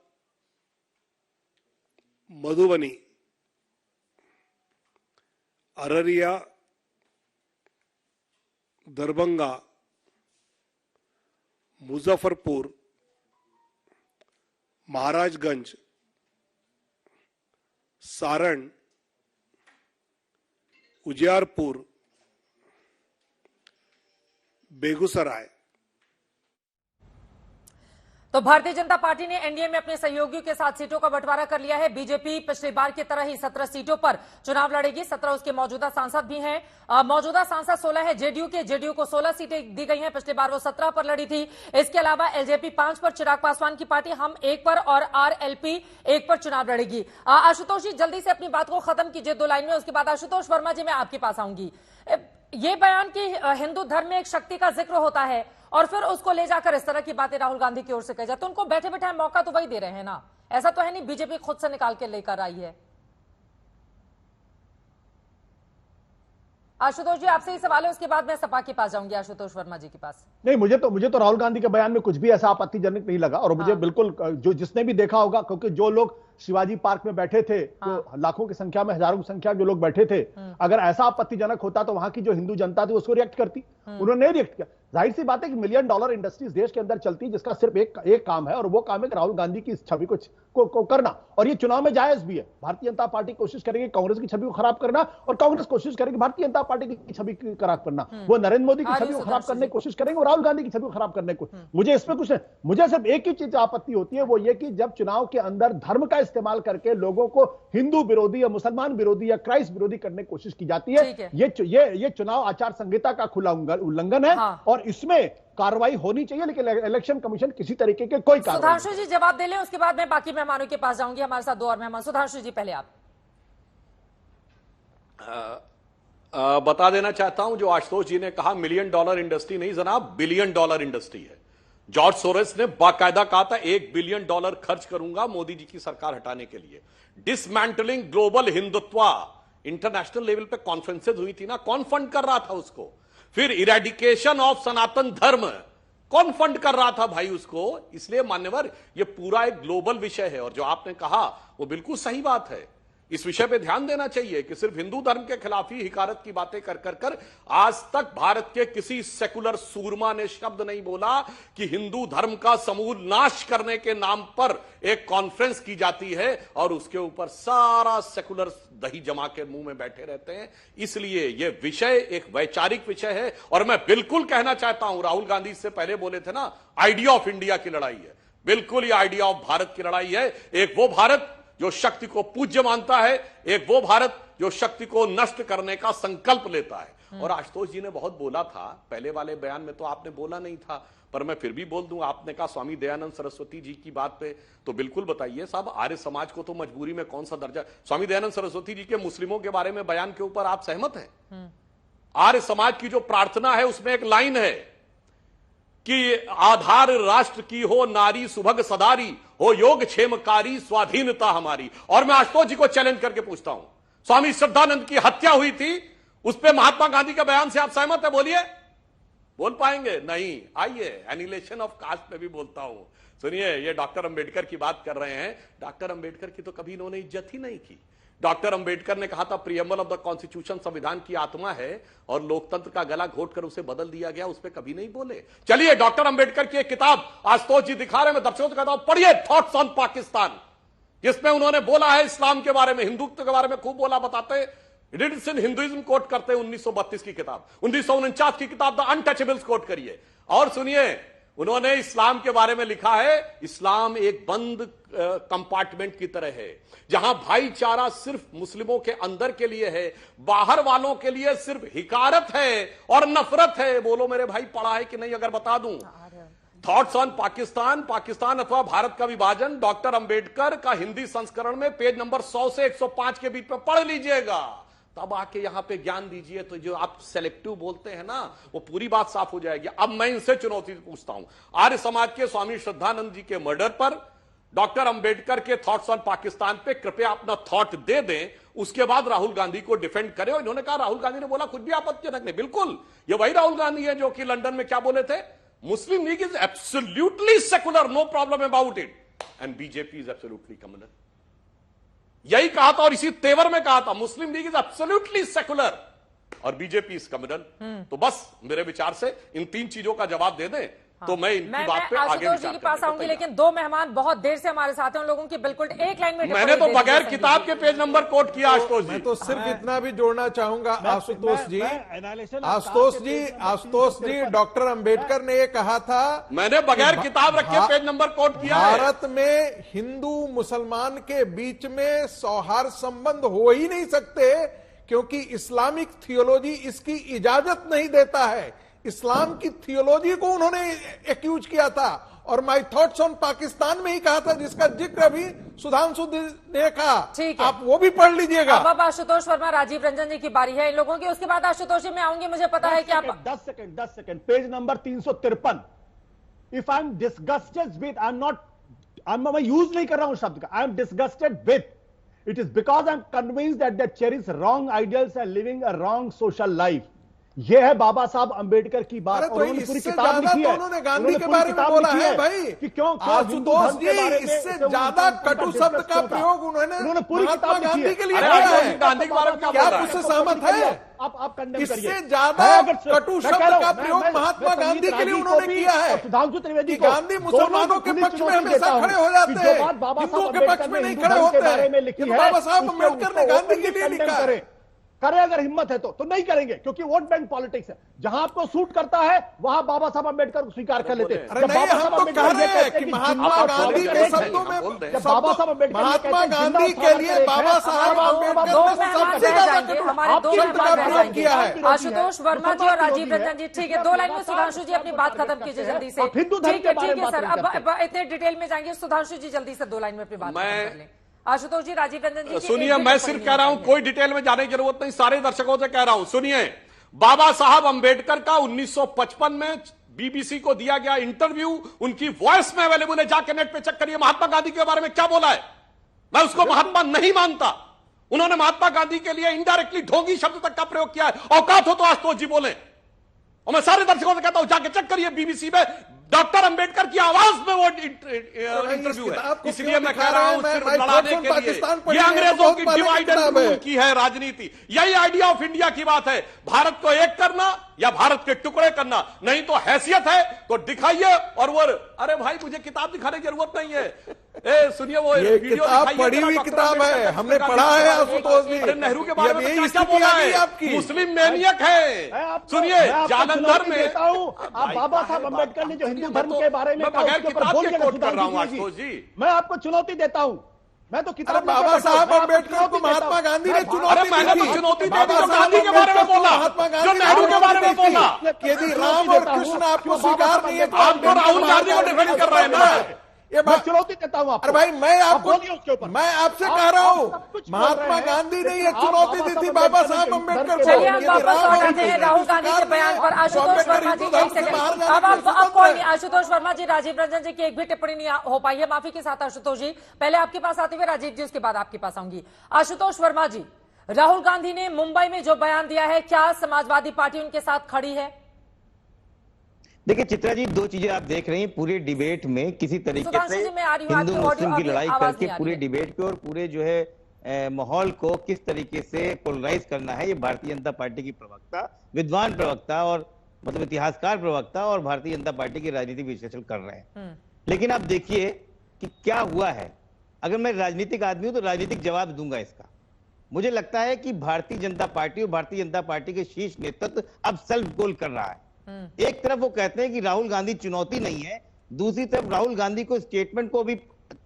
मधुबनी अररिया, दरभंगा, मुजफ्फरपुर, महाराजगंज, सारण, उजियारपुर, बेगूसराय। तो भारतीय जनता पार्टी ने एनडीए में अपने सहयोगियों के साथ सीटों का बंटवारा कर लिया है। बीजेपी पिछली बार की तरह ही 17 सीटों पर चुनाव लड़ेगी। 17 उसके मौजूदा सांसद भी हैं। मौजूदा सांसद 16 है जेडीयू को 16 सीटें दी गई हैं। पिछली बार वो 17 पर लड़ी थी। इसके अलावा एलजेपी 5 पर, चिराग पासवान की पार्टी हम 1 पर और आरएलपी 1 पर चुनाव लड़ेगी। आशुतोष जी जल्दी से अपनी बात को खत्म कीजिए 2 लाइन में, उसके बाद आशुतोष वर्मा जी मैं आपके पास आऊंगी। ये बयान कि हिंदू धर्म में एक शक्ति का जिक्र होता है और फिर उसको ले जाकर इस तरह की बातें राहुल गांधी की ओर से कही जाए, तो उनको बैठे बैठे मौका तो वही दे रहे हैं ना। ऐसा तो है नहीं बीजेपी खुद से निकाल के लेकर आई है। आशुतोष जी आपसे ही सवाल है, उसके बाद मैं सपा के पास जाऊंगी आशुतोष वर्मा जी के पास। नहीं, मुझे तो राहुल गांधी के बयान में कुछ भी ऐसा आपत्तिजनक नहीं लगा। और मुझे बिल्कुल जो जिसने भी देखा होगा, क्योंकि जो लोग शिवाजी पार्क में बैठे थे, जो लाखों की संख्या में, हजारों की संख्या जो लोग बैठे थे, अगर ऐसा आपत्तिजनक होता तो वहां की जो हिंदू जनता थी उसको रिएक्ट करती। उन्होंने नहीं रिएक्ट किया। जाहिर सी बात है कि $1 मिलियन इंडस्ट्रीज देश के अंदर चलती है, जिसका सिर्फ एक काम है, और वो काम है राहुल गांधी की इस छवि को करना। और ये चुनाव में जायज भी है। भारतीय जनता पार्टी कोशिश करेगी कांग्रेस की छवि को खराब करना, और कांग्रेस कोशिश करेगी भारतीय जनता पार्टी की छवि को खराब करना। वो नरेंद्र मोदी की छवि को खराब करने की कोशिश करेंगे और राहुल गांधी की छवि को खराब करने को। मुझे इसमें कुछ नहीं, मुझे सिर्फ एक ही चीज आपत्ति होती है, वो ये कि जब चुनाव के अंदर धर्म का इस्तेमाल करके लोगों को हिंदू विरोधी या मुसलमान विरोधी या क्राइस्ट विरोधी करने की कोशिश की जाती है। ये चुनाव आचार संहिता का खुला उल्लंघन है। और इसमें कार्रवाई होनी चाहिए, लेकिन इलेक्शन कमीशन किसी तरीके के कोई कार्रवाई। सुधांशु जी जवाब दे लें, उसके बाद मैं बाकी मेहमानों के पास जाऊंगी। हमारे साथ 2 और मेहमान। सुधांशु जी पहले आप। बता देना चाहता हूं, जो आशुतोष जी ने कहा $1 मिलियन इंडस्ट्री नहीं जनाब, $1 बिलियन इंडस्ट्री है। जॉर्ज सोरेस ने बाकायदा कहा था $1 बिलियन खर्च करूंगा मोदी जी की सरकार हटाने के लिए। Dismantling global Hindutva, international level पे कॉन्फ्रेंसेज हुई थी ना, कौन फंड कर रहा था उसको? फिर इरेडिकेशन ऑफ सनातन धर्म, कौन फंड कर रहा था भाई उसको? इसलिए मान्यवर, ये पूरा एक ग्लोबल विषय है। और जो आपने कहा वो बिल्कुल सही बात है। इस विषय पे ध्यान देना चाहिए कि सिर्फ हिंदू धर्म के खिलाफ ही हिकारत की बातें कर आज तक भारत के किसी सेकुलर सूरमा ने शब्द नहीं बोला कि हिंदू धर्म का समूल नाश करने के नाम पर एक कॉन्फ्रेंस की जाती है और उसके ऊपर सारा सेकुलर दही जमा के मुंह में बैठे रहते हैं। इसलिए यह विषय एक वैचारिक विषय है। और मैं बिल्कुल कहना चाहता हूं, राहुल गांधी इससे पहले बोले थे ना, आइडिया ऑफ इंडिया की लड़ाई है। बिल्कुल ये आइडिया ऑफ भारत की लड़ाई है। एक वो भारत जो शक्ति को पूज्य मानता है, एक वो भारत जो शक्ति को नष्ट करने का संकल्प लेता है। और आशुतोष जी ने बहुत बोला था, पहले वाले बयान में तो आपने बोला नहीं था, पर मैं फिर भी बोल दूं। आपने कहा स्वामी दयानंद सरस्वती जी की बात पे, तो बिल्कुल बताइए साहब, आर्य समाज को तो मजबूरी में कौन सा दर्जा? स्वामी दयानंद सरस्वती जी के मुस्लिमों के बारे में बयान के ऊपर आप सहमत हैं? आर्य समाज की जो प्रार्थना है उसमें एक लाइन है कि आधार राष्ट्र की हो नारी सुभग सदारी, हो योग क्षेमकारी स्वाधीनता हमारी। और मैं आशुतोष जी को चैलेंज करके पूछता हूं, स्वामी श्रद्धानंद की हत्या हुई थी, उस पर महात्मा गांधी के बयान से आप सहमत है? बोलिए, बोल पाएंगे? नहीं। आइए एनिहिलेशन ऑफ कास्ट में भी बोलता हूं। सुनिए, ये डॉक्टर अंबेडकर की बात कर रहे हैं। डॉक्टर अंबेडकर की तो कभी इन्होंने इज्जत ही नहीं की। डॉक्टर अंबेडकर ने कहा था प्रीएम्बल ऑफ द कॉन्स्टिट्यूशन संविधान की आत्मा है और लोकतंत्र का गला घोटकर उसे बदल दिया गया, उस पर कभी नहीं बोले। चलिए, डॉक्टर अंबेडकर की एक किताब आशुतोष जी दिखा रहे हैं, मैं दर्शकों को कहता हूं पढ़िए, थॉट्स ऑन पाकिस्तान, जिसमें उन्होंने बोला है इस्लाम के बारे में, हिंदुत्व के बारे में खूब बोला, बताते रिड्स इन हिंदुइज्म कोट करते हैं 1932 की किताब, 1949 की किताब द अनटचेबल्स कोट करिए। और सुनिए, उन्होंने इस्लाम के बारे में लिखा है, इस्लाम एक बंद कंपार्टमेंट की तरह है, जहां भाईचारा सिर्फ मुस्लिमों के अंदर के लिए है, बाहर वालों के लिए सिर्फ हिकारत है और नफरत है। बोलो मेरे भाई, पढ़ा है कि नहीं अगर बता दूं? थॉट्स ऑन पाकिस्तान, पाकिस्तान अथवा भारत का विभाजन, डॉक्टर अंबेडकर का हिंदी संस्करण में पेज नंबर 100 से 105 के बीच में पढ़ लीजिएगा, तब आके यहां पे ज्ञान दीजिए। तो जो आप सेलेक्टिव बोलते हैं ना, वो पूरी बात साफ हो जाएगी। अब मैं इनसे चुनौती पूछता हूं, आर्य समाज के स्वामी श्रद्धानंद जी के मर्डर पर, डॉक्टर अंबेडकर के थॉट्स ऑन पाकिस्तान पे कृपया अपना थॉट दे दें, उसके बाद राहुल गांधी को डिफेंड करें। और इन्होंने कहा राहुल गांधी ने बोला कुछ भी आपत्तिजनक नहीं। बिल्कुल, ये वही राहुल गांधी है जो कि लंदन में क्या बोले थे, Muslim League is absolutely secular, no problem about it, and BJP is absolutely communal. यही कहा था और इसी तेवर में कहा था Muslim League is absolutely secular और बीजेपी इज कम्युनल। तो बस मेरे विचार से इन 3 चीजों का जवाब दे दें तो मैं इनकी बात पे आगे आशुतोष जी के पास आऊंगी, लेकिन 2 मेहमान बहुत देर से हमारे साथ हैं, उन लोगों की बिल्कुल एक लाइन में मैंने तो बगैर किताब के पेज नंबर कोट किया आशुतोष जी। मैं तो सिर्फ इतना भी जोड़ना चाहूंगा आशुतोष जी, डॉक्टर अंबेडकर ने ये कहा था, मैंने बगैर किताब रखे पेज नंबर कोट किया। भारत में हिंदू मुसलमान के बीच में सौहार्द संबंध हो ही नहीं सकते क्योंकि इस्लामिक थियोलॉजी इसकी इजाजत नहीं देता है। इस्लाम की थियोलॉजी को उन्होंने एक्यूज किया था और माय थॉट्स ऑन पाकिस्तान में ही कहा था, जिसका जिक्र अभी सुधांशु ने कहा। ठीक है, आप वो भी पढ़ लीजिएगा। अब आशुतोष वर्मा, राजीव रंजन जी की बारी है इन लोगों की, उसके बाद आशुतोष जी मैं आऊंगी। मुझे पता है कि आप 10 second page number 353। If I am disgusted with, मैं यूज नहीं कर रहा हूं शब्द का, I am disgusted with, it is because I am convinced that the cherish wrong ideals and living a wrong social life. यह है बाबा साहब अंबेडकर की बात। तो पूरी किताब लिखी है, उन्होंने गांधी के बारे में बोला है भाई कि क्यों आशुतोष जी, इससे ज्यादा कटु शब्द का प्रयोग उन्होंने पूरी महात्मा गांधी के लिए किया है। गांधी के बारे में क्या आप उससे सहमत है? आप कंडेम करिए। इससे ज्यादा कटु शब्द का प्रयोग महात्मा गांधी के लिए उन्होंने किया है। सुधांशु त्रिवेदी, गांधी मुसलमानों के पक्ष में हमेशा खड़े हो जाते हैं, हिंदुओं के पक्ष में नहीं खड़े होते हैं। बाबा साहब अम्बेडकर ने गांधी के लिए लिखा है। करें अगर हिम्मत है तो नहीं करेंगे, क्योंकि वोट बैंक पॉलिटिक्स है। जहां आपको सूट करता है वहां बाबा साहब अम्बेडकर को स्वीकार कर लेते हैं। अरे नहीं, हम तो कह रहे हैं कि महात्मा गांधी के शब्दों में बाबा साहब अम्बेडकर, महात्मा गांधी के लिए बाबा साहब अम्बेडकर ने सबसे ज्यादा कटु शब्द का प्रयोग किया है। आशुतोष वर्मा जी और राजीव रंजन जी, ठीक है, 2 लाइन में सुधांशु जी अपनी बात खत्म कीजिए जल्दी से। ठीक है सर, अब इतने डिटेल में जाएंगे। सुधांशु जी जल्दी से 2 लाइन में अपनी बात कर लें। आशुतोष जी, राजीव रंजन जी, सुनिए, मैं सिर्फ कह रहा हूं, कोई डिटेल में जाने की जरूरत नहीं, सारे दर्शकों से कह रहा हूं। सुनिए, बाबा साहब अंबेडकर का 1955 में बीबीसी को दिया गया इंटरव्यू उनकी वॉइस में अवेलेबल है, जाके नेट पे चेक करिए। महात्मा गांधी के बारे में क्या बोला है? मैं उसको महात्मा नहीं मानता। उन्होंने महात्मा गांधी के लिए इनडायरेक्टली ढोंगी शब्द तक का प्रयोग किया है। औकात हो तो आशुतोष जी बोले। और मैं सारे दर्शकों से कहता हूं, जाके चेक करिए बीबीसी में, डॉक्टर अंबेडकर की आवाज में वो इंटरव्यू है। इसलिए मैं कह रहा हूं, सिर्फ लड़ाने के लिए ये अंग्रेजों की डिवाइड एंड रूल की है राजनीति। यही आइडिया ऑफ इंडिया की बात है, भारत को एक करना या भारत के टुकड़े करना। नहीं तो हैसियत है तो दिखाइए। और वो, अरे भाई मुझे किताब दिखाने की जरूरत नहीं है। सुनिए, वो वीडियो पढ़ी हुई किताब है, हमने पढ़ा है आशुतोष जी। नेहरू के बारे में क्या बोला है? मुस्लिम मैनियक है। सुनिए, जालंधर में आप बाबा साहब अम्बेडकर ने जो हिंदू धर्म के बारे में बगैर किताब के कोट कर रहा हूं आशुतोष जी। मैं आपको चुनौती देता हूं। मैं तो किताब, बाबा साहब अम्बेडकर को महात्मा गांधी ने चुनौती दी। मैंने तो चुनौती दी जो गांधी के बारे में बोला, महात्मा गांधी जो नेहरू के बारे में बोला। यदि राम और कृष्ण आपको स्वीकार नहीं है तो आप तो राहुल गांधी को डिफेंड कर रहे हैं ना। ये बात चुनौती देता हूं आपको। अरे भाई, मैं आपको, उसके ऊपर मैं आपसे कह रहा हूं, महात्मा गांधी ने ये चुनौती दी थी बाबा साहब अम्बेडकर को। चलिए हम वापस लौट आते हैं राहुल गांधी के बयान पर। आशुतोष वर्मा जी, एक सेकंड, अब कोई नहीं। आशुतोष वर्मा जी, राजीव रंजन जी की एक भी टिप्पणी नहीं हो पाई है, माफी के साथ आशुतोष जी। पहले आपके पास आते हुए राजीव जी, उसके बाद आपके पास आऊंगी। आशुतोष वर्मा जी, राहुल गांधी ने मुंबई में जो बयान दिया है, क्या समाजवादी पार्टी उनके साथ खड़ी है? देखिए चित्रा जी, 2 चीजें आप देख रही हैं पूरे डिबेट में, किसी तरीके से हिंदू मुस्लिम की लड़ाई करके पूरे डिबेट को और पूरे जो है माहौल को किस तरीके से पोलराइज करना है, ये भारतीय जनता पार्टी की प्रवक्ता, विद्वान प्रवक्ता और मतलब इतिहासकार प्रवक्ता और भारतीय जनता पार्टी के राजनीतिक विश्लेषण कर रहे हैं। लेकिन आप देखिए कि क्या हुआ है। अगर मैं राजनीतिक आदमी हूं तो राजनीतिक जवाब दूंगा इसका। मुझे लगता है कि भारतीय जनता पार्टी और भारतीय जनता पार्टी के शीर्ष नेतृत्व अब सेल्फ गोल कर रहा है। एक तरफ वो कहते हैं कि राहुल गांधी चुनौती नहीं है, दूसरी तरफ राहुल गांधी को स्टेटमेंट को भी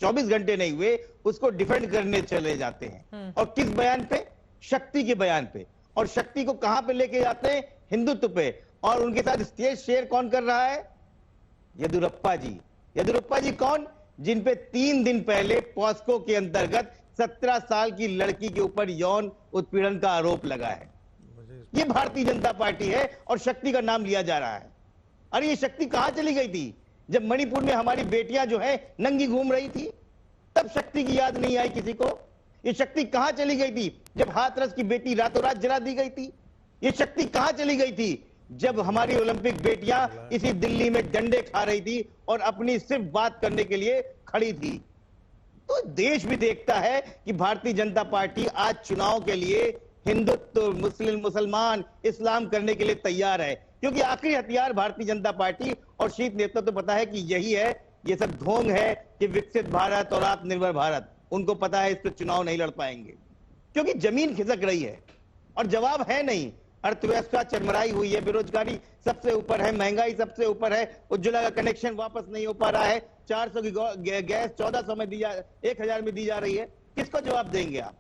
24 घंटे नहीं हुए उसको डिफेंड करने चले जाते हैं। और किस बयान पे? शक्ति के बयान पे। और शक्ति को कहां पे लेके जाते हैं? हिंदुत्व पे। और उनके साथ स्टेज शेयर कौन कर रहा है? येदियुरप्पा जी। येदियुरप्पा जी कौन? जिन पे 3 दिन पहले पॉस्को के अंतर्गत 17 साल की लड़की के ऊपर यौन उत्पीड़न का आरोप लगा है। ये भारतीय जनता पार्टी है और शक्ति का नाम लिया जा रहा है। अरे ये शक्ति कहां चली गई थी जब मणिपुर में हमारी बेटियां जो है नंगी घूम रही थी? तब शक्ति की याद नहीं आई किसी को। ये शक्ति कहां चली गई थी जब हाथरस की बेटी रातों रात जला दी गई थी? ये शक्ति कहां चली गई थी जब हमारी ओलंपिक बेटियां इसी दिल्ली में डंडे खा रही थी और अपनी सिर्फ बात करने के लिए खड़ी थी? तो देश भी देखता है कि भारतीय जनता पार्टी आज चुनाव के लिए हिंदुत्व, मुसलमान, इस्लाम करने के लिए तैयार है, क्योंकि आखिरी हथियार भारतीय जनता पार्टी और शीर्ष नेतृत्व तो पता है कि यही है, ये सब ढोंग है कि विकसित भारत और आत्मनिर्भर भारत। उनको पता है इस पर चुनाव नहीं लड़ पाएंगे, क्योंकि जमीन खिसक रही है और जवाब है नहीं। अर्थव्यवस्था चरमराई हुई है, बेरोजगारी सबसे ऊपर है, महंगाई सबसे ऊपर है, उज्ज्वला का कनेक्शन वापस नहीं हो पा रहा है, 400 की गैस 1400 में 1000 में दी जा रही है। किसको जवाब देंगे आप?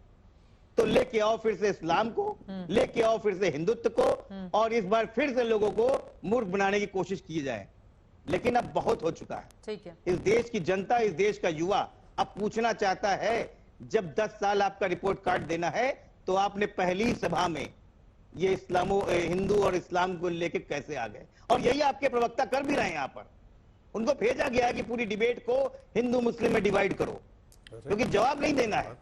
तो लेके आओ फिर से इस्लाम को, लेके आओ फिर से हिंदुत्व को, और इस बार फिर से लोगों को मूर्ख बनाने की कोशिश की जाए। लेकिन अब बहुत हो चुका है। ठीक है। इस देश की जनता, इस देश का युवा अब पूछना चाहता है, जब 10 साल आपका रिपोर्ट कार्ड देना है तो आपने पहली सभा में ये हिंदू और इस्लाम को लेके कैसे आ गए? और यही आपके प्रवक्ता कर भी रहे हैं। यहाँ पर उनको भेजा गया है कि पूरी डिबेट को हिंदू मुस्लिम में डिवाइड करो, क्योंकि जवाब नहीं देना है।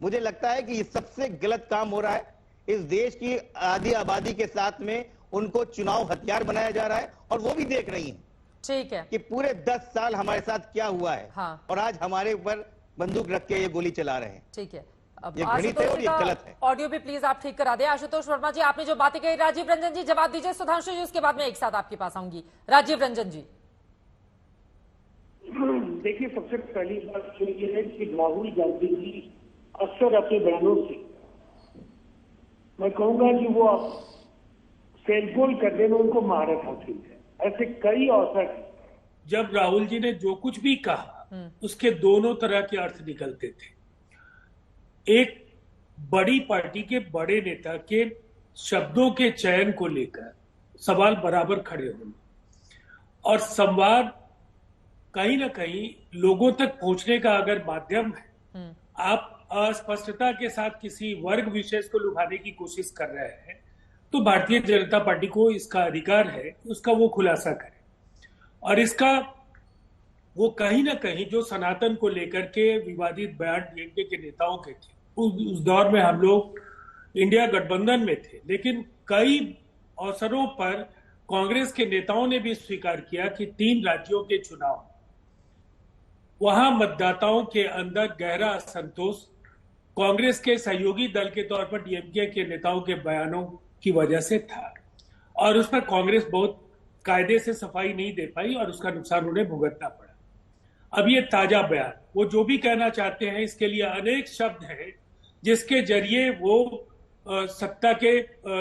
मुझे लगता है कि ये सबसे गलत काम हो रहा है। इस देश की आधी आबादी के साथ में उनको चुनाव हथियार बनाया जा रहा है, और वो भी देख रही हैं, ठीक है, कि पूरे 10 साल हमारे साथ क्या हुआ है। हाँ। और आज हमारे ऊपर बंदूक रख के ये गोली चला रहे हैं। ठीक है, अब ये घृणित है और ये गलत है। ऑडियो भी प्लीज आप ठीक करा दें। आशुतोष वर्मा जी, आपने जो बातें कही, राजीव रंजन जी जवाब दीजिए, सुधांशु जी उसके बाद में एक साथ आपके पास आऊंगी। राजीव रंजन जी। देखिए, सबसे पहली बात तो ये है कि राहुल गांधी जी अक्सर अपने बयानों से, मैं कहूंगा कि वो सेल्फ गोल करने में उनको महारत हासिल है। ऐसे कई अवसर जब राहुल जी ने जो कुछ भी कहा उसके दोनों तरह के अर्थ निकलते थे। एक बड़ी पार्टी के बड़े नेता के शब्दों के चयन को लेकर सवाल बराबर खड़े होने, और संवाद कहीं ना कहीं लोगों तक पहुंचने का अगर माध्यम है, आप अस्पष्टता के साथ किसी वर्ग विशेष को लुभाने की कोशिश कर रहे हैं, तो भारतीय जनता पार्टी को इसका अधिकार है, उसका वो खुलासा करे। और इसका वो कहीं ना कहीं जो सनातन को लेकर के विवादित बयान डीएमके के नेताओं के थे, उस दौर में हम लोग इंडिया गठबंधन में थे, लेकिन कई अवसरों पर कांग्रेस के नेताओं ने भी स्वीकार किया कि 3 राज्यों के चुनाव, वहां मतदाताओं के अंदर गहरा असंतोष कांग्रेस के सहयोगी दल के तौर पर डीएमके के नेताओं के बयानों की वजह से था, और उस पर कांग्रेस बहुत कायदे से सफाई नहीं दे पाई और उसका नुकसान उन्हें भुगतना पड़ा। अब ये ताजा बयान, वो जो भी कहना चाहते हैं, इसके लिए अनेक शब्द हैं जिसके जरिए वो सत्ता के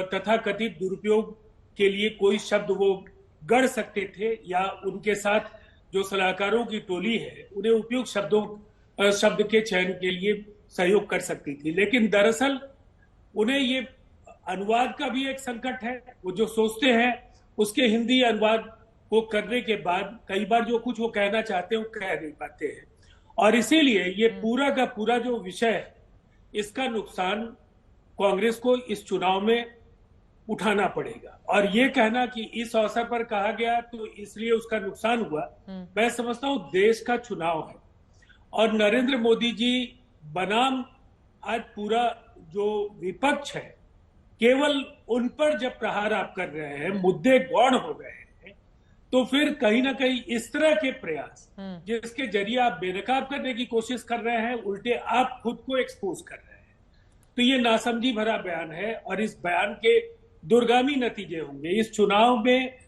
तथाकथित दुरुपयोग के लिए कोई शब्द वो गढ़ सकते थे, या उनके साथ जो सलाहकारों की टोली है उन्हें उपयुक्त शब्द के चयन के लिए सहयोग कर सकती थी। लेकिन दरअसल उन्हें ये अनुवाद का भी एक संकट है। वो जो सोचते हैं उसके हिंदी अनुवाद को करने के बाद कई बार जो कुछ वो कहना चाहते हैं वो कह नहीं पाते हैं, और इसीलिए ये पूरा का पूरा जो विषय है, इसका नुकसान कांग्रेस को इस चुनाव में उठाना पड़ेगा। और ये कहना कि इस अवसर पर कहा गया तो इसलिए उसका नुकसान हुआ, मैं समझता हूं देश का चुनाव है, और नरेंद्र मोदी जी बनाम आज पूरा जो विपक्ष है, केवल उन पर जब प्रहार आप कर रहे हैं, मुद्दे गौण हो गए हैं, तो फिर कहीं ना कहीं इस तरह के प्रयास जिसके जरिए आप बेनकाब करने की कोशिश कर रहे हैं, उल्टे आप खुद को एक्सपोज कर रहे हैं। तो ये नासमझी भरा बयान है, और इस बयान के दूरगामी नतीजे होंगे। इस चुनाव में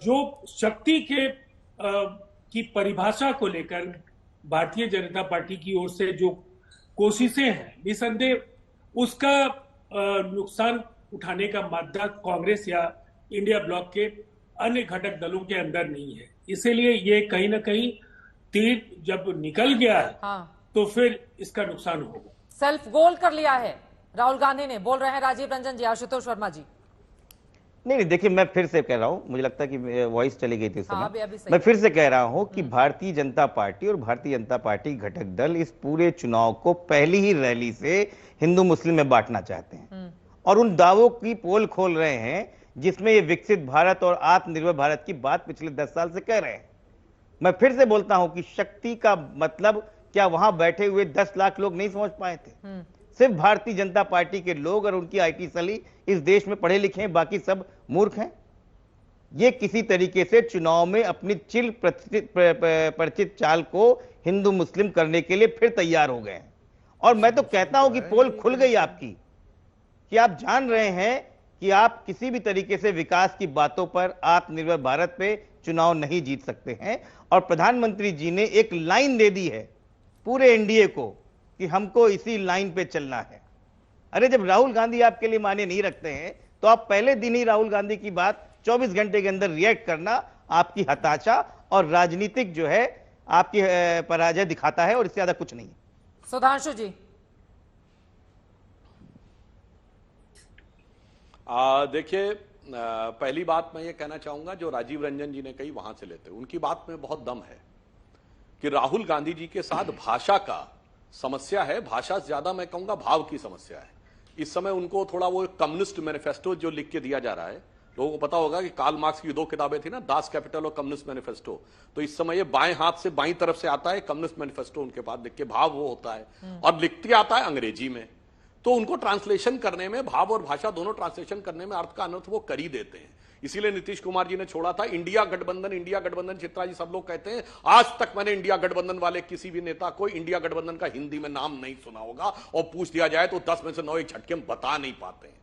जो शक्ति की परिभाषा को लेकर भारतीय जनता पार्टी की ओर से जो कोशिशें हैं, निसंदेह उसका नुकसान उठाने का मादा कांग्रेस या इंडिया ब्लॉक के अन्य घटक दलों के अंदर नहीं है। इसीलिए ये कहीं ना कहीं तीर जब निकल गया है, तो फिर इसका नुकसान होगा। सेल्फ गोल कर लिया है राहुल गांधी ने, बोल रहे हैं राजीव रंजन जी। आशुतोष वर्मा जी। नहीं, देखिए, मैं फिर से कह रहा हूं, मुझे लगता है कि वॉइस चली गई थी इस समय। मैं फिर से कह रहा हूं कि भारतीय जनता पार्टी और भारतीय जनता पार्टी घटक दल इस पूरे चुनाव को पहली ही रैली से हिंदू मुस्लिम में बांटना चाहते हैं, और उन दावों की पोल खोल रहे हैं जिसमें ये विकसित भारत और आत्मनिर्भर भारत की बात पिछले 10 साल से कह रहे हैं। मैं फिर से बोलता हूं कि शक्ति का मतलब क्या वहां बैठे हुए 10 लाख लोग नहीं समझ पाए थे? सिर्फ भारतीय जनता पार्टी के लोग और उनकी आईटी सली इस देश में पढ़े लिखे हैं, बाकी सब मूर्ख हैं। ये किसी तरीके से चुनाव में अपनी चिर परिचित चाल को हिंदू मुस्लिम करने के लिए फिर तैयार हो गए हैं। और मैं तो कहता हूं कि पोल खुल गई आपकी, कि आप जान रहे हैं कि आप किसी भी तरीके से विकास की बातों पर, आत्मनिर्भर भारत पे चुनाव नहीं जीत सकते हैं। और प्रधानमंत्री जी ने एक लाइन दे दी है पूरे एनडीए को कि हमको इसी लाइन पे चलना है। अरे जब राहुल गांधी आपके लिए मायने नहीं रखते हैं तो आप पहले दिन ही राहुल गांधी की बात 24 घंटे के अंदर रिएक्ट करना आपकी हताशा और राजनीतिक जो है आपकी पराजय दिखाता है, और इससे ज्यादा कुछ नहीं। सुधांशु जी, देखिए, पहली बात मैं ये कहना चाहूंगा, जो राजीव रंजन जी ने कही वहां से लेते, उनकी बात में बहुत दम है कि राहुल गांधी जी के साथ भाषा का समस्या है। भाषा से ज्यादा मैं कहूंगा भाव की समस्या है। इस समय उनको थोड़ा वो कम्युनिस्ट मैनिफेस्टो जो लिख के दिया जा रहा है, लोगों को पता होगा कि कार्ल मार्क्स की 2 किताबें थी ना, दास कैपिटल और कम्युनिस्ट मैनिफेस्टो, तो इस समय ये बाएं हाथ से बाईं तरफ से आता है कम्युनिस्ट मैनिफेस्टो उनके पास लिख के, भाव वो होता है और लिखते आता है अंग्रेजी में, तो उनको ट्रांसलेशन करने में, भाव और भाषा दोनों ट्रांसलेशन करने में अर्थ का अनर्थ वो कर ही देते हैं। इसीलिए नीतीश कुमार जी ने छोड़ा था इंडिया गठबंधन, इंडिया गठबंधन। चित्रा जी, सब लोग कहते हैं, आज तक मैंने इंडिया गठबंधन वाले किसी भी नेता को इंडिया गठबंधन का हिंदी में नाम नहीं सुना होगा, और पूछ दिया जाए तो 10 में से 9 एक झटके में बता नहीं पाते हैं।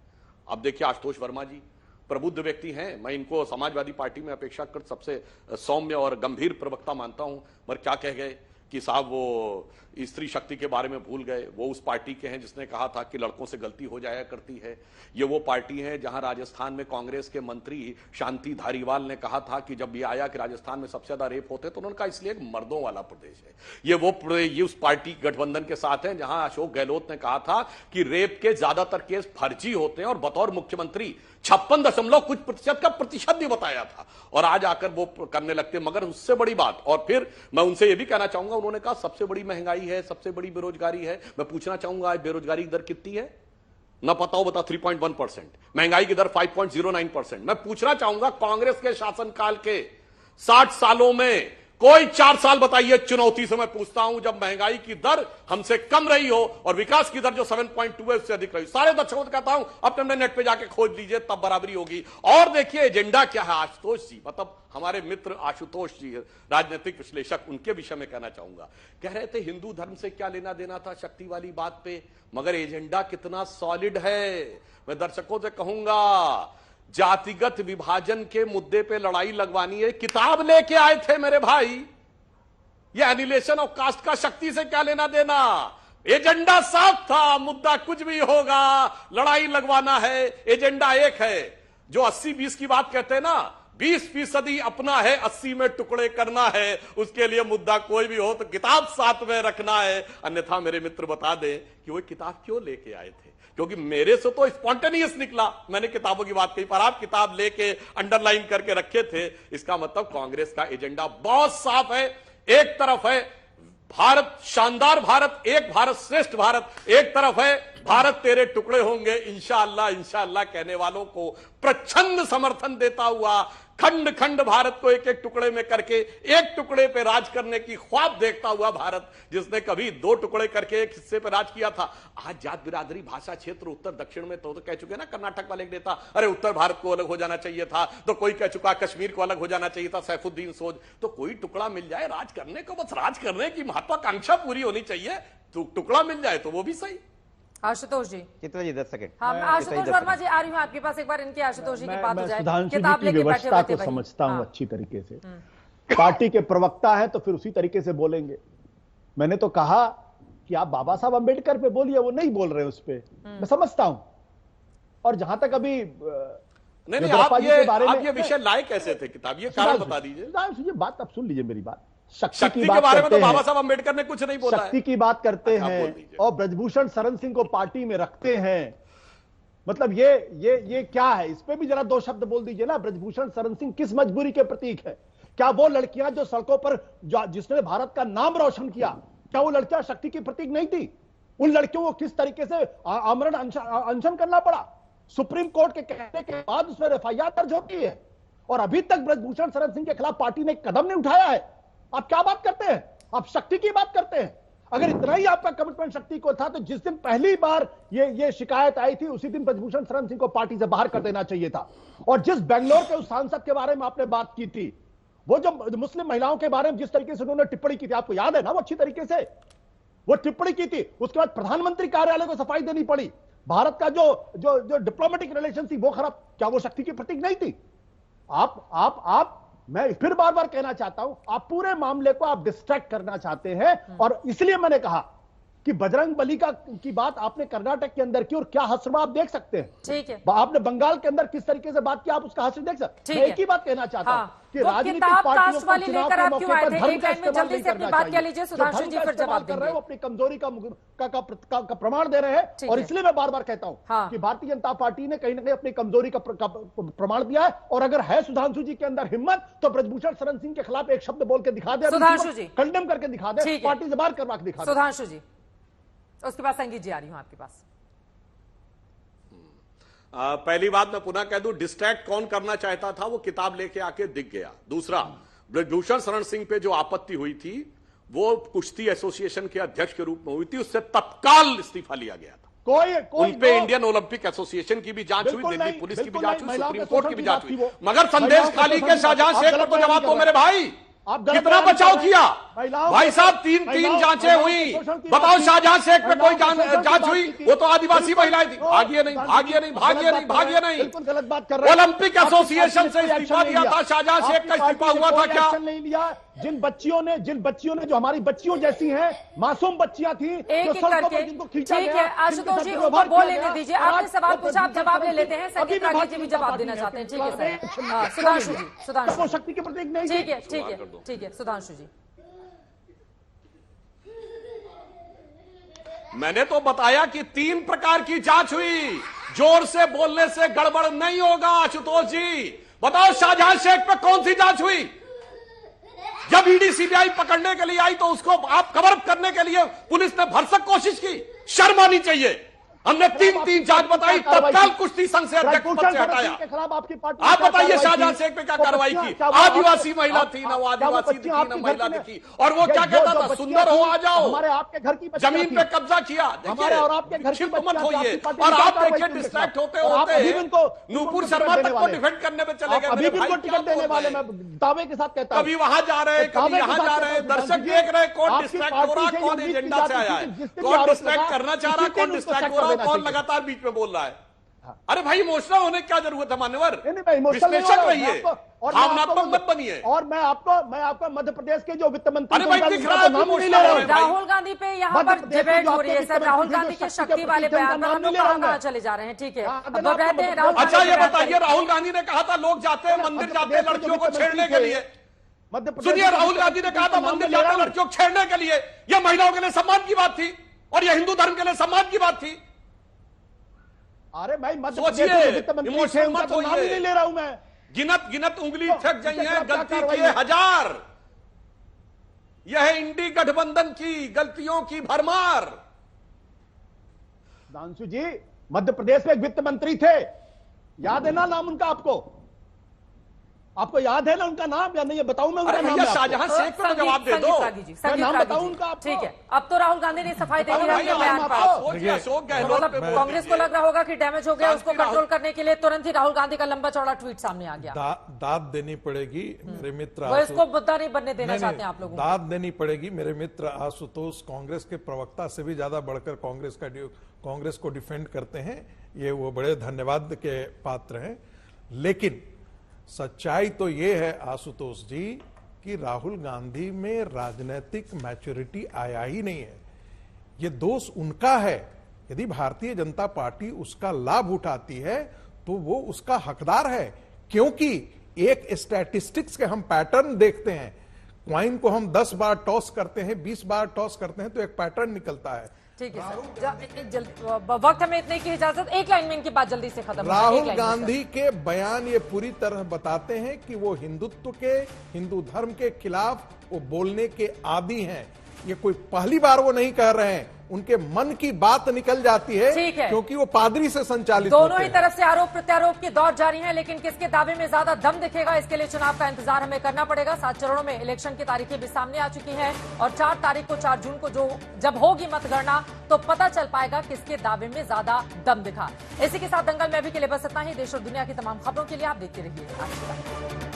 अब देखिए आशुतोष वर्मा जी प्रबुद्ध व्यक्ति हैं, मैं इनको समाजवादी पार्टी में अपेक्षाकृत सबसे सौम्य और गंभीर प्रवक्ता मानता हूं, मगर क्या कह गए कि साहब वो स्त्री शक्ति के बारे में भूल गए। वो उस पार्टी के हैं जिसने कहा था कि लड़कों से गलती हो जाया करती है। ये वो पार्टी है जहां राजस्थान में कांग्रेस के मंत्री शांति धारीवाल ने कहा था कि जब ये आया कि राजस्थान में सबसे ज्यादा रेप होते, तो उन्होंने कहा इसलिए एक मर्दों वाला प्रदेश है। ये उस पार्टी गठबंधन के साथ है जहां अशोक गहलोत ने कहा था कि रेप के ज्यादातर केस फर्जी होते हैं, और बतौर मुख्यमंत्री 56 कुछ प्रतिशत का प्रतिशत भी बताया था, और आज आकर वो करने लगते। मगर उससे बड़ी बात, और फिर मैं उनसे ये भी कहना चाहूंगा, उन्होंने कहा सबसे बड़ी महंगाई है, सबसे बड़ी बेरोजगारी है। मैं पूछना चाहूंगा आज बेरोजगारी की दर कितनी है? ना पता हो बता 3.1%, महंगाई की दर 5.09%। मैं पूछना चाहूंगा कांग्रेस के शासनकाल के 60 सालों में कोई 4 साल बताइए, चुनौती से मैं पूछता हूं, जब महंगाई की दर हमसे कम रही हो और विकास की दर जो 7.2 है उससे अधिक रही। सारे दर्शकों को कहता हूं अपने नेट पे जाके खोज लीजिए, तब बराबरी होगी। और देखिए एजेंडा क्या है आशुतोष जी, मतलब हमारे मित्र आशुतोष जी राजनीतिक विश्लेषक, उनके विषय में कहना चाहूंगा। कह रहे थे हिंदू धर्म से क्या लेना देना था शक्ति वाली बात पे, मगर एजेंडा कितना सॉलिड है। मैं दर्शकों से कहूंगा जातिगत विभाजन के मुद्दे पे लड़ाई लगवानी है, किताब लेके आए थे मेरे भाई। ये एनिलेशन ऑफ कास्ट का शक्ति से क्या लेना देना, एजेंडा साफ था, मुद्दा कुछ भी होगा, लड़ाई लगवाना है। एजेंडा एक है, जो 80-20 की बात कहते हैं ना, 20% अपना है, 80 में टुकड़े करना है। उसके लिए मुद्दा कोई भी हो तो किताब साथ में रखना है। अन्यथा मेरे मित्र बता दें कि वो किताब क्यों लेके आए थे, क्योंकि मेरे से तो स्पॉन्टेनियस निकला, मैंने किताबों की बात कही, पर आप किताब लेके अंडरलाइन करके रखे थे। इसका मतलब कांग्रेस का एजेंडा बहुत साफ है। एक तरफ है भारत, शानदार भारत, एक भारत श्रेष्ठ भारत, एक तरफ है भारत तेरे टुकड़े होंगे इंशाअल्लाह इंशाअल्लाह कहने वालों को प्रचंड समर्थन देता हुआ, खंड खंड भारत को एक एक टुकड़े में करके एक टुकड़े पे राज करने की ख्वाब देखता हुआ भारत, जिसने कभी 2 टुकड़े करके एक हिस्से पे राज किया था। आज जात बिरादरी भाषा क्षेत्र उत्तर दक्षिण में तो कह चुके ना, कर्नाटक वाले एक नेता, अरे उत्तर भारत को अलग हो जाना चाहिए था, तो कोई कह चुका कश्मीर को अलग हो जाना चाहिए था, सैफुद्दीन सोज। तो कोई टुकड़ा मिल जाए राज करने को, बस राज करने की महत्वाकांक्षा पूरी होनी चाहिए, तो टुकड़ा मिल जाए तो वो भी सही। आशुतोष जी, चित्रा जी 10 सेकंड। हाँ, आशुतोष वर्मा जी आ रही हूँ आपके पास, एक बार इनकी आशुतोष जी की बात हो जाए। किताब लेके व्यवस्था को समझता हूँ अच्छी तरीके से। पार्टी के प्रवक्ता है तो फिर उसी तरीके से बोलेंगे। मैंने तो कहा कि आप बाबा साहब अंबेडकर पे बोलिए, वो नहीं बोल रहे उस पे, मैं समझता हूं। और जहां तक अभी नहीं आप ये विषय लाए कैसे थे किताब, ये कारण बता दीजिए। बात आप सुन लीजिए मेरी बात। शक्ति के बारे में तो बाबा साहब अंबेडकर ने कुछ नहीं बोला। शक्ति की बात करते हैं और ब्रजभूषण शरण सिंह को पार्टी में रखते हैं, मतलब ये क्या है, इस पे भी जरा 2 शब्द बोल दीजिए ना। ब्रजभूषण शरण सिंह किस मजबूरी के प्रतीक है? क्या वो लड़कियां जो सड़कों पर जिसने भारत का नाम रोशन किया, क्या वो लड़कियां शक्ति की प्रतीक नहीं थी? उन लड़कियों को किस तरीके से आमरण अनशन करना पड़ा, सुप्रीम कोर्ट के कहने के बाद उस पर FIR दर्ज होती है, और अभी तक ब्रजभूषण शरण सिंह के खिलाफ पार्टी ने कदम नहीं उठाया है। आप क्या बात करते हैं? आप शक्ति की बात करते हैं। अगर इतना ही आपका कमिटमेंट शक्ति को था तो जिस दिन पहली बार ये शिकायत आई थी उसी दिन ब्रजभूषण शरण सिंह को पार्टी से बाहर कर देना चाहिए था। और जिस बेंगलोर के उस सांसद के बारे में आपने बात की थी, वो जो मुस्लिम महिलाओं के बारे में जिस तरीके से उन्होंने टिप्पणी की थी, आपको याद है ना, वो अच्छी तरीके से वो टिप्पणी की थी। उसके बाद प्रधानमंत्री कार्यालय को सफाई देनी पड़ी। भारत का जो डिप्लोमेटिक रिलेशन थी वो खराब, क्या वो शक्ति की प्रतीक नहीं थी? आप मैं फिर बार बार कहना चाहता हूं, आप पूरे मामले को आप डिस्ट्रैक्ट करना चाहते हैं। और इसलिए मैंने कहा कि बजरंग बली की बात आपने कर्नाटक के अंदर की, और क्या हश्र आप देख सकते हैं। ठीक है, आपने बंगाल के अंदर किस तरीके से बात की, आप उसका हश्र देख सकते हैं। एक ही बात कहना चाहता हूं कि राजनीतिक पार्टियों को चुनाव के मौके पर धर्म का इस्तेमाल नहीं करना चाहिए। सुधांशु जी फिर जवाब कर रहे हैं वो अपनी कमजोरी का प्रमाण दे रहे हैं। और इसलिए मैं बार बार कहता हूं कि भारतीय जनता पार्टी ने कहीं ना कहीं अपनी कमजोरी का प्रमाण दिया है। और अगर है सुधांशु जी के अंदर हिम्मत तो ब्रजभूषण शरण सिंह के खिलाफ एक शब्द बोल के दिखा दे, सुधांशु जी कंडेम करके दिखा दे, पार्टी से बाहर करवा के दिखा दे। सुधांशु जी, उसके बाद संगीत जी आ रही हूं आपके पास। पहली बात मैं पुनः कह दूं, डिस्ट्रैक्ट कौन करना चाहता था वो किताब लेके आके दिख गया। दूसरा, ब्रजभूषण शरण सिंह पे जो आपत्ति हुई थी वो कुश्ती एसोसिएशन के अध्यक्ष के रूप में हुई थी, उससे तत्काल इस्तीफा लिया गया था। उन पे इंडियन ओलंपिक एसोसिएशन की भी जांच हुई, दिल्ली पुलिस की भी जांच हुई, सुप्रीम कोर्ट की भी जांच हुई। मगर संदेश खाली के शाहजहां शेख को तो जवाब दो मेरे भाई, कितना बचाव किया भाई साहब? तीन जांचें हुई, बताओ शाहजहां शेख पे कोई जांच हुई? वो तो आदिवासी महिलाएं थी, भागिए नहीं। गलत बात कर रहे हैं। ओलंपिक एसोसिएशन से इस्तीफा दिया था, शाहजहां शेख का इस्तीफा हुआ था क्या? नहीं लिया। जिन बच्चियों ने जो हमारी बच्चियों जैसी हैं, मासूम बच्चियां थी, एक करके, ठीक है आशुतोष जी, उनको बोल लेने दीजिए। आपने सवाल पूछा, आप जवाब ले लेते हैं। संगीत राठी जी भी जवाब देना चाहते हैं। ठीक है सर, सुधांशु जी, शक्ति के प्रतीक नहीं। ठीक है सुधांशु जी। मैंने तो बताया कि 3 प्रकार की जांच हुई, जोर से बोलने से गड़बड़ नहीं होगा। आशुतोष जी बताओ, शाहजहां शेख पे कौन सी जांच हुई? जब ईडी सीबीआई पकड़ने के लिए आई तो उसको आप कवर अप करने के लिए पुलिस ने भरसक कोशिश की। शर्म आनी चाहिए। हमने 3 जांच बताई, तत्काल कुश्ती संघ से अध्यक्ष पद से हटाया। आप बताइए शाहजहां शेख पे क्या कार्रवाई की? आदिवासी महिला थी ना, वो आदिवासी थी ना, महिला थी, और वो क्या कहता था, सुंदर हो आ जाओ, आपके घर की जमीन पे कब्जा किया। और आपके घर की मत होइए। और आप देखिए डिस्ट्रैक्ट होते नूपुर शर्मा तक को डिफेंड करने में चले गए। अभी भी उनको टिकट देने वाले, मैं दावे के साथ कहता हूं, कभी वहां जा रहे हैं, कभी यहां जा रहे हैं। दर्शक देख रहे हैं कौन डिस्ट्रैक्ट हो रहा है, कौन एजेंडा से आया है, कौन डिस्ट्रैक्ट करना चाह रहा है, कौन डिस्ट्रैक्ट हो रहा है, कौन लगातार बीच में बोल रहा है। अरे भाई इमोशनल होने की क्या जरूरत है मान्यवर? विश्लेषक रहिए, भावनात्मक मत बनिए। और मैं आपको मध्य प्रदेश के जो वित्त मंत्री, अरे भाई दिख रहा है राहुल गांधी पे यहाँ पर डिबेट हो रही है सर। राहुल गांधी के शक्ति वाले बयान पर हम लोग कहाँ चले जा रहे हैं? ठीक है, अब रहते हैं राहुल। अच्छा ये बताइए, राहुल गांधी ने कहा था लोग जाते हैं मंदिर जाते हैं लड़कियों को छेड़ने के लिए। सुनिए, राहुल गांधी ने कहा था मंदिर जाते हैं लड़कियों को छेड़ने के लिए। यह महिलाओं के लिए सम्मान की बात थी और यह हिंदू धर्म के लिए सम्मान की बात थी। अरे भाई सोचिए, इमोशनल मत होइए। नहीं ले रहा हूं मैं। गिनत उंगली थक गई है, गलती किए 1000। यह है इंडी गठबंधन की गलतियों की भरमार। सुधांशु जी मध्य प्रदेश में एक वित्त मंत्री थे, याद है ना नाम उनका? आपको याद है ना उनका नाम या नहीं? ये बताऊं मैं उनका नाम? शाहजहां शेख पे जवाब दे दो। नाम बताऊं उनका? ठीक है, अब तो राहुल गांधी ने सफाई दे दी है बयान पर। अशोक गहलोत पे कांग्रेस को लग रहा होगा कि डैमेज हो गया, उसको कंट्रोल करने के लिए तुरंत ही राहुल गांधी का लंबा चौड़ा ट्वीट सामने आ गया। दाद देनी पड़ेगी मेरे मित्र, वो इसको मुद्दा नहीं बनने देना चाहते हैं आप लोग। दाद देनी पड़ेगी मेरे मित्र आशुतोष, कांग्रेस के प्रवक्ता से भी ज्यादा बढ़कर कांग्रेस को डिफेंड करते हैं, ये वो बड़े धन्यवाद के पात्र हैं। लेकिन सच्चाई तो ये है आशुतोष जी कि राहुल गांधी में राजनीतिक मैच्योरिटी आया ही नहीं है। ये दोष उनका है। यदि भारतीय जनता पार्टी उसका लाभ उठाती है तो वो उसका हकदार है, क्योंकि एक स्टैटिस्टिक्स के हम पैटर्न देखते हैं। क्वाइन को हम 10 बार टॉस करते हैं, 20 बार टॉस करते हैं तो एक पैटर्न निकलता है। ठीक है सर, वक्त हमें इतने की इजाजत। एक लाइन में इनकी बात जल्दी से खत्म। राहुल गांधी के बयान ये पूरी तरह बताते हैं कि वो हिंदुत्व के, हिंदू धर्म के खिलाफ वो बोलने के आदी हैं। ये कोई पहली बार वो नहीं कह रहे हैं, उनके मन की बात निकल जाती है, क्योंकि वो पादरी से संचालित दोनों ही तरफ से आरोप प्रत्यारोप की दौर जारी है, लेकिन किसके दावे में ज्यादा दम दिखेगा, इसके लिए चुनाव का इंतजार हमें करना पड़ेगा। 7 चरणों में इलेक्शन की तारीखें भी सामने आ चुकी हैं और 4 तारीख को 4 जून को जब होगी मतगणना तो पता चल पाएगा किसके दावे में ज्यादा दम दिखा। इसी के साथ दंगल में अभी के लिए बस इतना ही। देश और दुनिया की तमाम खबरों के लिए आप देखते रहिए आज तक।